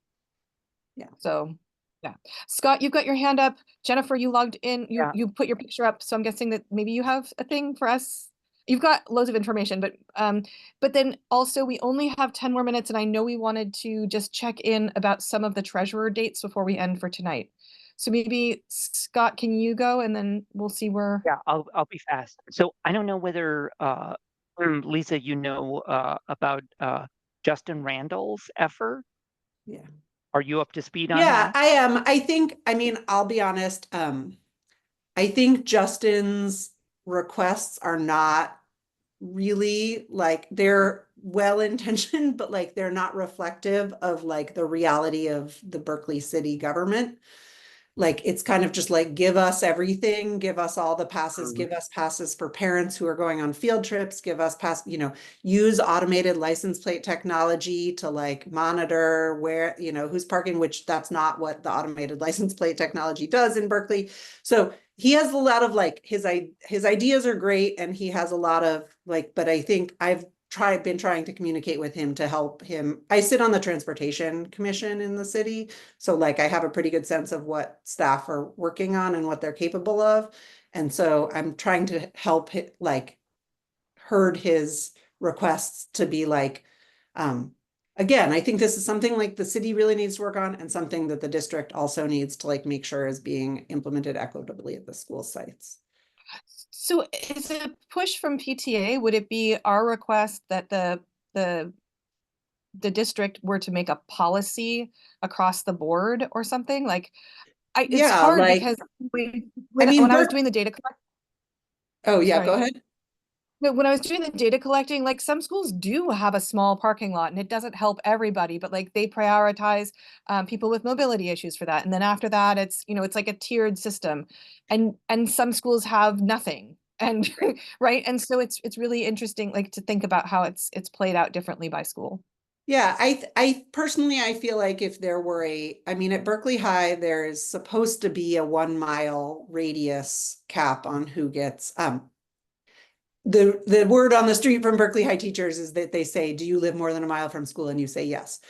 S9: yeah.
S1: So yeah. Scott, you've got your hand up. Jennifer, you logged in,
S11: Yeah.
S1: you put your picture up, so I'm guessing that maybe you have a thing for us. You've got loads of information, but then also we only have 10 more minutes, and I know we wanted to just check in about some of the treasurer dates before we end for tonight. So maybe Scott, can you go, and then we'll see where.
S11: Yeah, I'll be fast. So I don't know whether Lisa, you know about Justin Randall's effort.
S9: Yeah.
S11: Are you up to speed on
S9: Yeah,
S11: that?
S9: I am. I mean, I'll be honest. I think Justin's requests are not really like, they're well intentioned, but like they're not reflective of like the reality of the Berkeley city government. Like, it's kind of just like, give us everything, give us all the passes, give us passes for parents who are going on field trips, give us use automated license plate technology to like monitor where, who's parking, which that's not what the automated license plate technology does in Berkeley. So he has a lot of like, his ideas are great, and he has a lot of like, but I think I've been trying to communicate with him to help him. I sit on the transportation commission in the city, so like I have a pretty good sense of what staff are working on and what they're capable of. And so I'm trying to help like herd his requests to be like, again, I think this is something like the city really needs to work on, and something that the district also needs to like make sure is being implemented equitably at the school sites.
S1: So is it a push from PTA? Would it be our request that the district were to make a policy across the board or something? Like, it's
S9: Yeah,
S1: hard
S9: like,
S1: because
S9: I
S1: when
S9: mean,
S1: I was doing the data collection.
S9: oh yeah,
S1: Sorry.
S9: go ahead.
S1: No, when I was doing the data collecting, like some schools do have a small parking lot, and it doesn't help everybody, but like they prioritize people with mobility issues for that. And then after that, it's, it's like a tiered system, and some schools have nothing. And right. And so it's really interesting, like, to think about how it's played out differently by school.
S9: Yeah, I personally, I feel like if there were I mean, at Berkeley High, there is supposed to be a 1 mile radius cap on who gets, the word on the street from Berkeley High teachers is that they say, do you live more than a mile from school? And you say yes.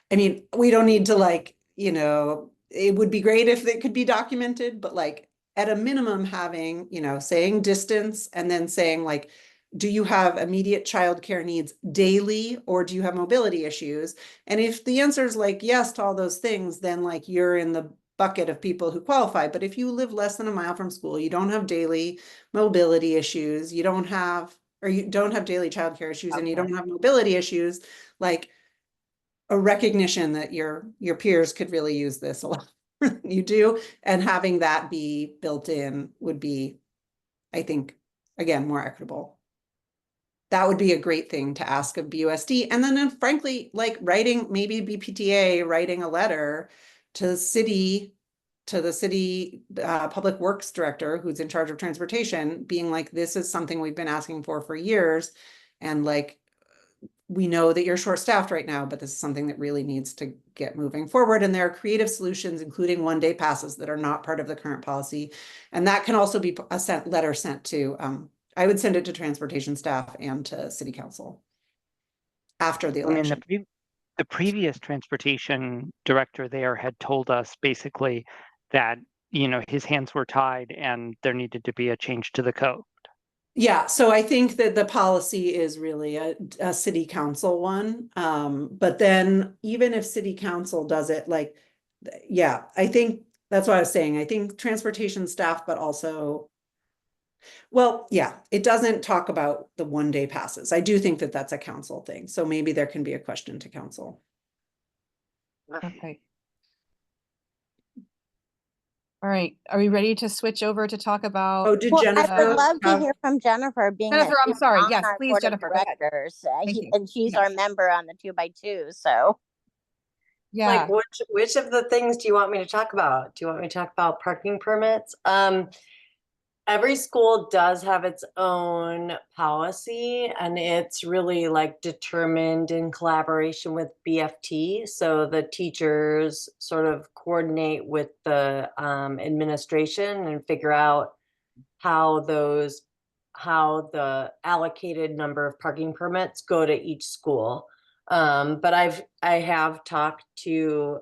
S9: I mean, we don't need to like, it would be great if it could be documented, but like at a minimum having, saying distance, and then saying like, do you have immediate childcare needs daily, or do you have mobility issues? And if the answer is like yes to all those things, then like you're in the bucket of people who qualify. But if you live less than a mile from school, you don't have daily mobility issues, you don't have daily childcare issues, and you don't have mobility issues, like a recognition that your peers could really use this a lot more than you do, and having that be built in would be, I think, again, more equitable. That would be a great thing to ask of BUSD. And then frankly, like maybe BPTA writing a letter to the city public works director who's in charge of transportation, being like, this is something we've been asking for years. And like, we know that you're short-staffed right now, but this is something that really needs to get moving forward. And there are creative solutions, including one-day passes that are not part of the current policy. And that can also be a letter sent to, I would send it to transportation staff and to city council after the election.
S11: I mean, the previous transportation director there had told us basically that, you know, his hands were tied and there needed to be a change to the code.
S9: Yeah, so I think that the policy is really a city council one. But then even if city council does it, like, yeah, I think that's what I was saying. I think transportation staff, but also, well, yeah, it doesn't talk about the one-day passes. I do think that that's a council thing. So maybe there can be a question to council.
S1: Okay. All right, are we ready to switch over to talk about?
S9: Oh, did
S10: Well, I
S9: Jennifer
S10: would love to
S9: have-
S10: hear from Jennifer, being
S1: Jennifer,
S10: that
S1: I'm
S10: she's
S1: sorry.
S10: on
S1: Yes,
S10: our
S1: please,
S10: board of
S1: Jennifer, go ahead.
S10: directors,
S1: Thank you.
S10: and she's our member on the 2x2. So
S1: Yeah.
S2: Like which of the things do you want me to talk about? Do you want me to talk about parking permits? Every school does have its own policy, and it's really like determined in collaboration with BFT. So the teachers sort of coordinate with the administration and figure out how the allocated number of parking permits go to each school. But I have talked to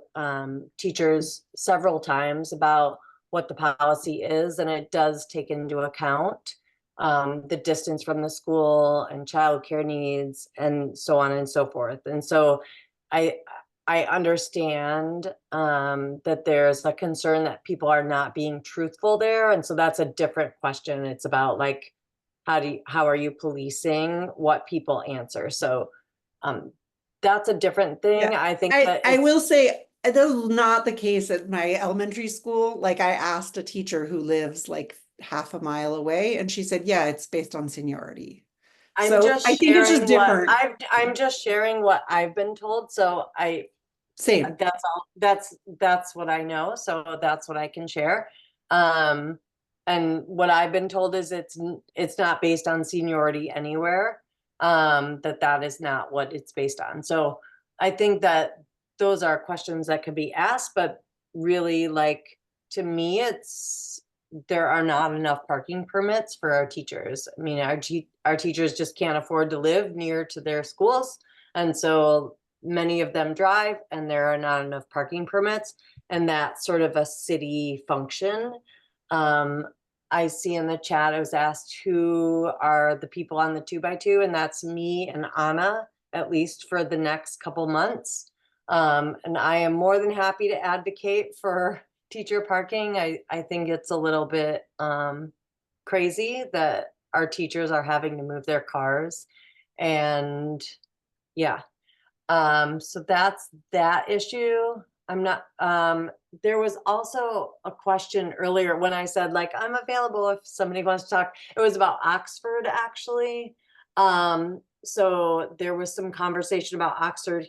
S2: teachers several times about what the policy is, and it does take into account the distance from the school and childcare needs and so on and so forth. And so I understand that there's a concern that people are not being truthful there. And so that's a different question. It's about like, how are you policing what people answer? So that's a different thing.
S9: Yeah.
S2: I think
S9: I will say that was not the case at my elementary school. Like, I asked a teacher who lives like half a mile away, and she said, yeah, it's based on seniority.
S2: I'm
S9: So
S2: just
S9: I think it's just
S2: sharing
S9: different.
S2: I'm just sharing what I've been told. So
S9: Same.
S2: that's all, that's what I know. So that's what I can share. And what I've been told is it's not based on seniority anywhere. That is not what it's based on. So I think that those are questions that could be asked, but really, like, to me, there are not enough parking permits for our teachers. I mean, our teachers just can't afford to live near to their schools. And so many of them drive, and there are not enough parking permits, and that's sort of a city function. I see in the chat, I was asked who are the people on the 2x2, and that's me and Anna, at least for the next couple months. And I am more than happy to advocate for teacher parking. I think it's a little bit crazy that our teachers are having to move their cars. And yeah, so that's that issue. I'm not, there was also a question earlier when I said, like, I'm available if somebody wants to talk. It was about Oxford, actually. So there was some conversation about Oxford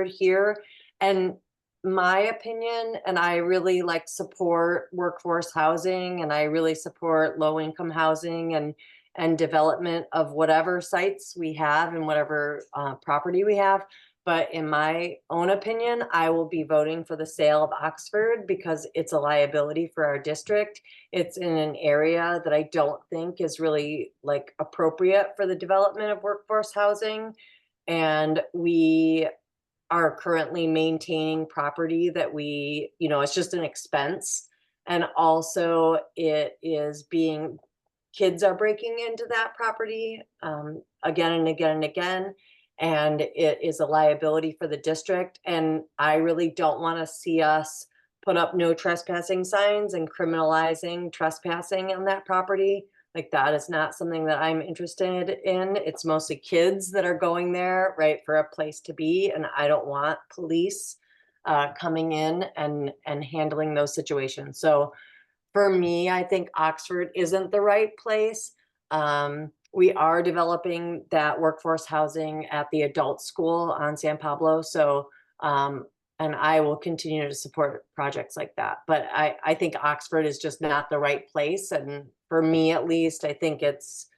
S2: here. And my opinion, and I really like support workforce housing, and I really support low income housing and development of whatever sites we have and whatever property we have. But in my own opinion, I will be voting for the sale of Oxford because it's a liability for our district. It's in an area that I don't think is really like appropriate for the development of workforce housing. And we are currently maintaining property that it's just an expense. And also it is kids are breaking into that property again and again and again. And it is a liability for the district. And I really don't want to see us put up no trespassing signs and criminalizing trespassing on that property. Like, that is not something that I'm interested in. It's mostly kids that are going there, right, for a place to be. And I don't want police coming in and handling those situations. So for me, I think Oxford isn't the right place. We are developing that workforce housing at the adult school on San Pablo. So and I will continue to support projects like that. But I think Oxford is just not the right place. And for me, at least, I think it's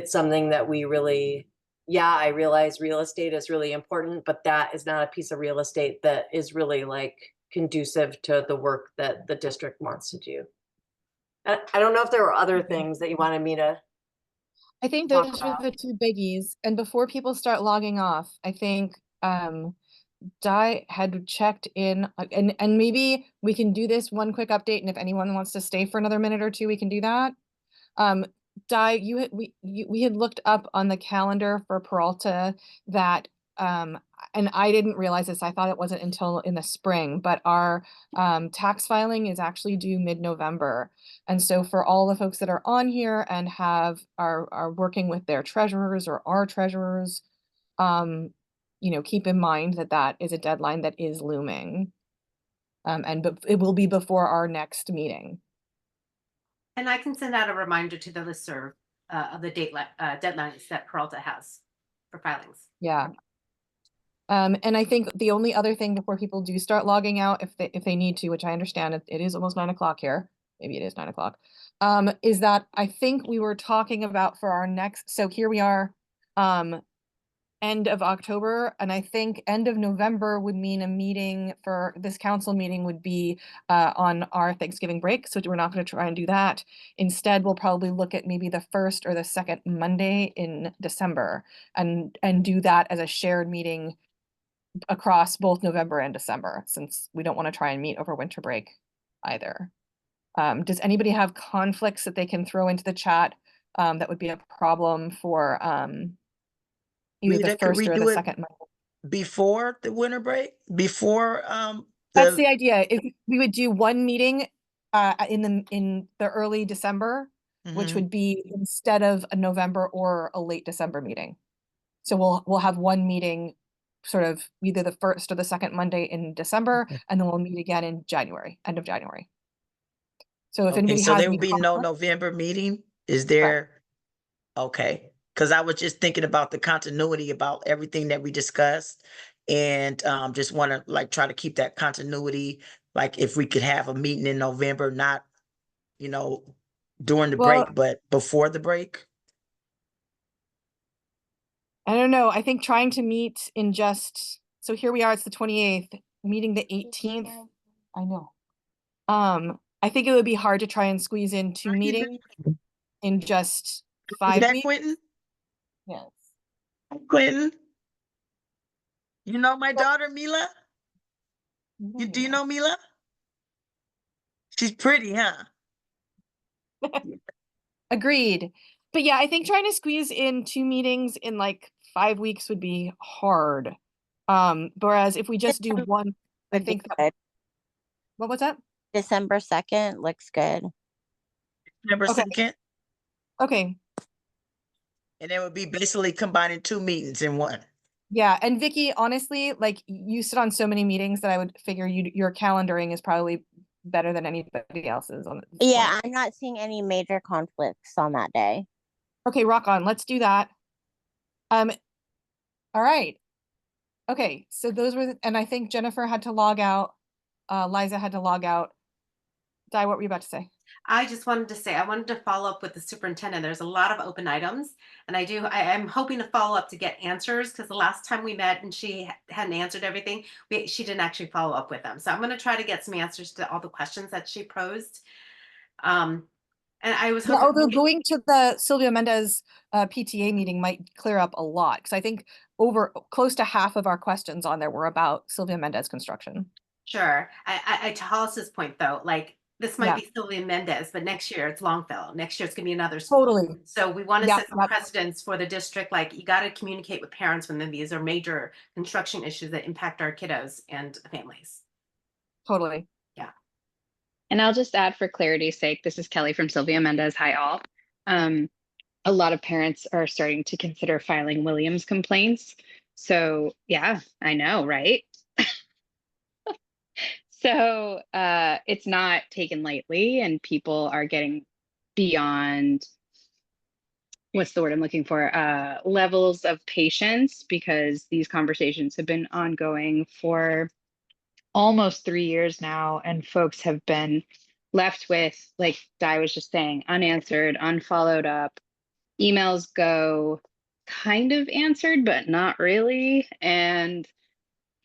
S2: something that we really, yeah, I realize real estate is really important, but that is not a piece of real estate that is really like conducive to the work that the district wants to do. I don't know if there were other things that you wanted me to
S1: I think
S2: talk
S1: those were
S2: about.
S1: the two biggies. And before people start logging off, I think Di had checked in, and maybe we can do this one quick update, and if anyone wants to stay for another minute or two, we can do that. Di, we had looked up on the calendar for Peralta that and I didn't realize this, I thought it wasn't until in the spring, but our tax filing is actually due mid-November. And so for all the folks that are on here and are working with their treasurers or our treasurers, you know, keep in mind that that is a deadline that is looming. But it will be before our next meeting.
S12: And I can send out a reminder to the listserv of the deadlines that Peralta has for filings.
S1: Yeah. And I think the only other thing before people do start logging out, if they need to, which I understand it is almost 9 o'clock here, maybe it is 9 o'clock, is that I think we were talking about for our next, so here we are, end of October, and I think end of November would mean a meeting for this council meeting would be on our Thanksgiving break. So we're not going to try and do that. Instead, we'll probably look at maybe the first or the second Monday in December and do that as a shared meeting across both November and December, since we don't want to try and meet over winter break either. Does anybody have conflicts that they can throw into the chat that would be a problem for either the
S8: Rita, could
S1: first
S8: we
S1: or
S8: do
S1: the
S8: it
S1: second Monday?
S8: before the winter break? Before
S1: That's the idea. If we would do one meeting in the early December, which
S8: Mhm.
S1: would be instead of a November or a late December meeting. So we'll have one meeting sort of either the first or the second Monday in December, and then we'll meet again in January, end of January. So if
S8: Okay,
S1: anybody
S8: so
S1: has
S8: there
S1: any
S8: will be no
S1: conflict,
S8: November meeting? Is
S1: correct.
S8: there? Okay, because I was just thinking about the continuity about everything that we discussed. And just want to like try to keep that continuity. Like if we could have a meeting in November, not, you know, during the
S1: Well,
S8: break, but before the break.
S1: I don't know. I think trying to meet in just, so here we are, it's the 28th, meeting the 18th. I know. I think it would be hard to try and squeeze in two meetings in just
S8: Is
S1: 5
S8: that
S1: weeks.
S8: Quentin?
S1: Yes.
S8: Quentin? You know my daughter, Mila? Do you
S1: Yeah.
S8: know Mila? She's pretty, huh?
S1: Agreed. But yeah, I think trying to squeeze in two meetings in like 5 weeks would be hard. Whereas if we just do one, I
S10: Would be
S1: think that,
S10: good.
S1: what was that?
S10: December 2nd looks good.
S8: December
S1: Okay.
S8: 2nd?
S1: Okay.
S8: And it would be basically combining two meetings in one.
S1: Yeah, and Vicky, honestly, like you sit on so many meetings that I would figure your calendaring is probably better than anybody else's on this
S10: Yeah,
S1: point.
S10: I'm not seeing any major conflicts on that day.
S1: Okay, rock on. Let's do that. All right. Okay, so those were, and I think Jennifer had to log out. Liza had to log out. Di, what were you about to say?
S12: I just wanted to say, I wanted to follow up with the superintendent. There's a lot of open items, and I'm hoping to follow up to get answers, because the last time we met and she hadn't answered everything, she didn't actually follow up with them. So I'm going to try to get some answers to all the questions that she posed. And I was
S1: Yeah,
S12: hoping.
S1: although going to the Sylvia Mendez PTA meeting might clear up a lot, because I think over close to half of our questions on there were about Sylvia Mendez construction.
S12: Sure. To Hollis's point, though, like this might
S1: Yeah.
S12: be Sylvia Mendez, but next year it's Longfellow. Next year it's gonna be another school.
S1: Totally.
S12: So we want to
S1: Yeah,
S12: set some precedents for the district. Like you got to communicate with parents when these are major construction issues that impact our kiddos and families.
S1: Totally.
S12: Yeah.
S13: And I'll just add for clarity's sake, this is Kelly from Sylvia Mendez. Hi all. A lot of parents are starting to consider filing Williams complaints. So yeah, I know, right? So it's not taken lightly, and people are getting beyond, what's the word I'm looking for, levels of patience, because these conversations have been ongoing for almost 3 years now, and folks have been left with, like Di was just saying, unanswered, unfollowed up. Emails go kind of answered, but not really. And,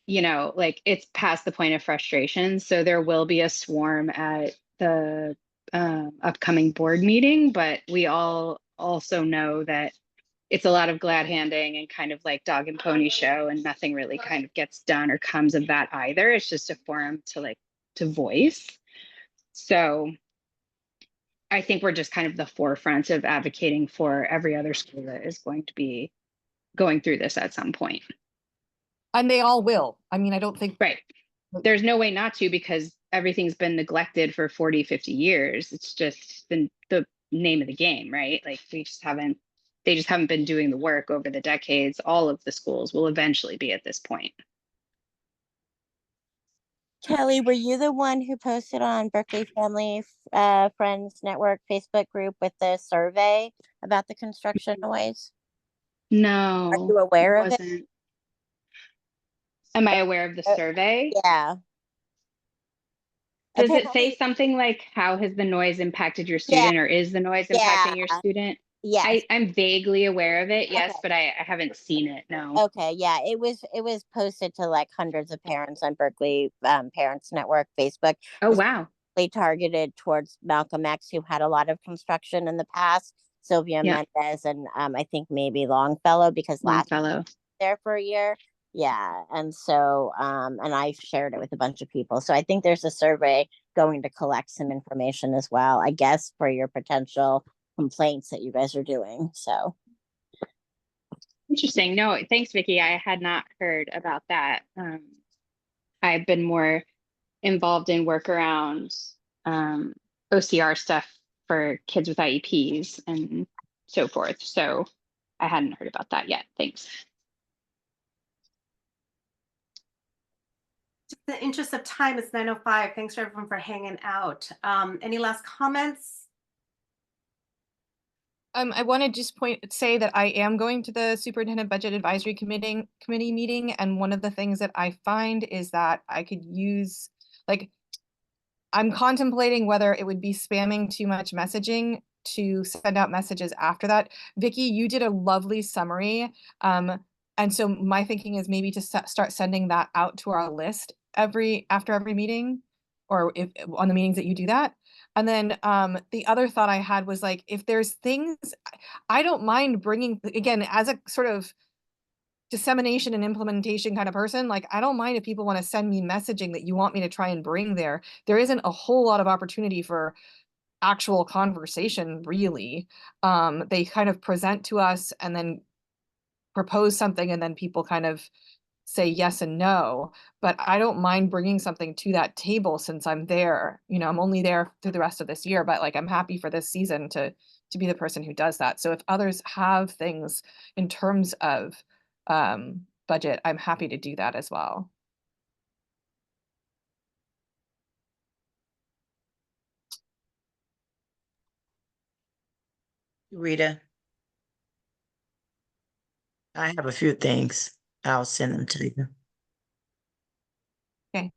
S13: like it's past the point of frustration. So there will be a swarm at the upcoming board meeting, but we all also know that it's a lot of glad handing and kind of like dog and pony show, and nothing really kind of gets done or comes of that either. It's just a forum to voice. So I think we're just kind of the forefront of advocating for every other school that is going to be going through this at some point.
S1: And they all will. I mean, I don't think.
S13: Right. There's no way not to, because everything's been neglected for 40, 50 years. It's just the name of the game, right? Like they just haven't been doing the work over the decades. All of the schools will eventually be at this point.
S10: Kelly, were you the one who posted on Berkeley Family Friends Network Facebook group with the survey about the construction noise?
S13: No.
S10: Are you aware of it?
S13: Am I aware of the survey?
S10: Yeah.
S13: Does it say something like, how has the noise impacted your student, or is the noise impacting your student?
S10: Yes.
S13: I'm vaguely aware of it, yes, but I haven't seen it, no.
S10: Okay, yeah, it was posted to like hundreds of parents on Berkeley Parents Network Facebook.
S13: Oh, wow.
S10: They targeted towards Malcolm X, who had a lot of construction in the past, Sylvia Mendez, and I think maybe Longfellow, because
S13: Longfellow
S10: there for a year. Yeah, and so and I shared it with a bunch of people. So I think there's a survey going to collect some information as well, I guess, for your potential complaints that you guys are doing. So
S13: interesting. No, thanks, Vicki. I had not heard about that. I've been more involved in work around OCR stuff for kids with IEPs and so forth. So I hadn't heard about that yet. Thanks.
S12: In the interest of time, it's 9:05. Thanks for everyone for hanging out. Any last comments?
S1: I want to just say that I am going to the Superintendent Budget Advisory Committee meeting, and one of the things that I find is that I could use, like, I'm contemplating whether it would be spamming too much messaging to send out messages after that. Vicki, you did a lovely summary, and so my thinking is maybe to start sending that out to our list after every meeting, or if on the meetings that you do that. And then the other thought I had was, like, if there's things, I don't mind bringing, again, as a sort of dissemination and implementation kind of person, like, I don't mind if people want to send me messaging that you want me to try and bring there. There isn't a whole lot of opportunity for actual conversation, really. They kind of present to us and then propose something, and then people kind of say yes and no, but I don't mind bringing something to that table since I'm there. I'm only there through the rest of this year, but like I'm happy for this season to be the person who does that. So if others have things in terms of budget, I'm happy to do that as well.
S8: Rita, I have a few things. I'll send them to you.
S1: Okay.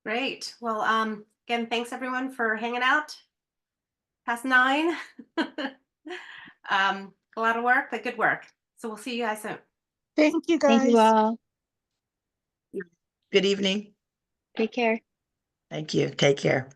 S12: Great. Well, again, thanks everyone for hanging out. Past 9. A lot of work, but good work. So we'll see you guys soon.
S8: Thank you, guys.
S13: Thank you all.
S8: Good evening.
S13: Take care.
S8: Thank you. Take care.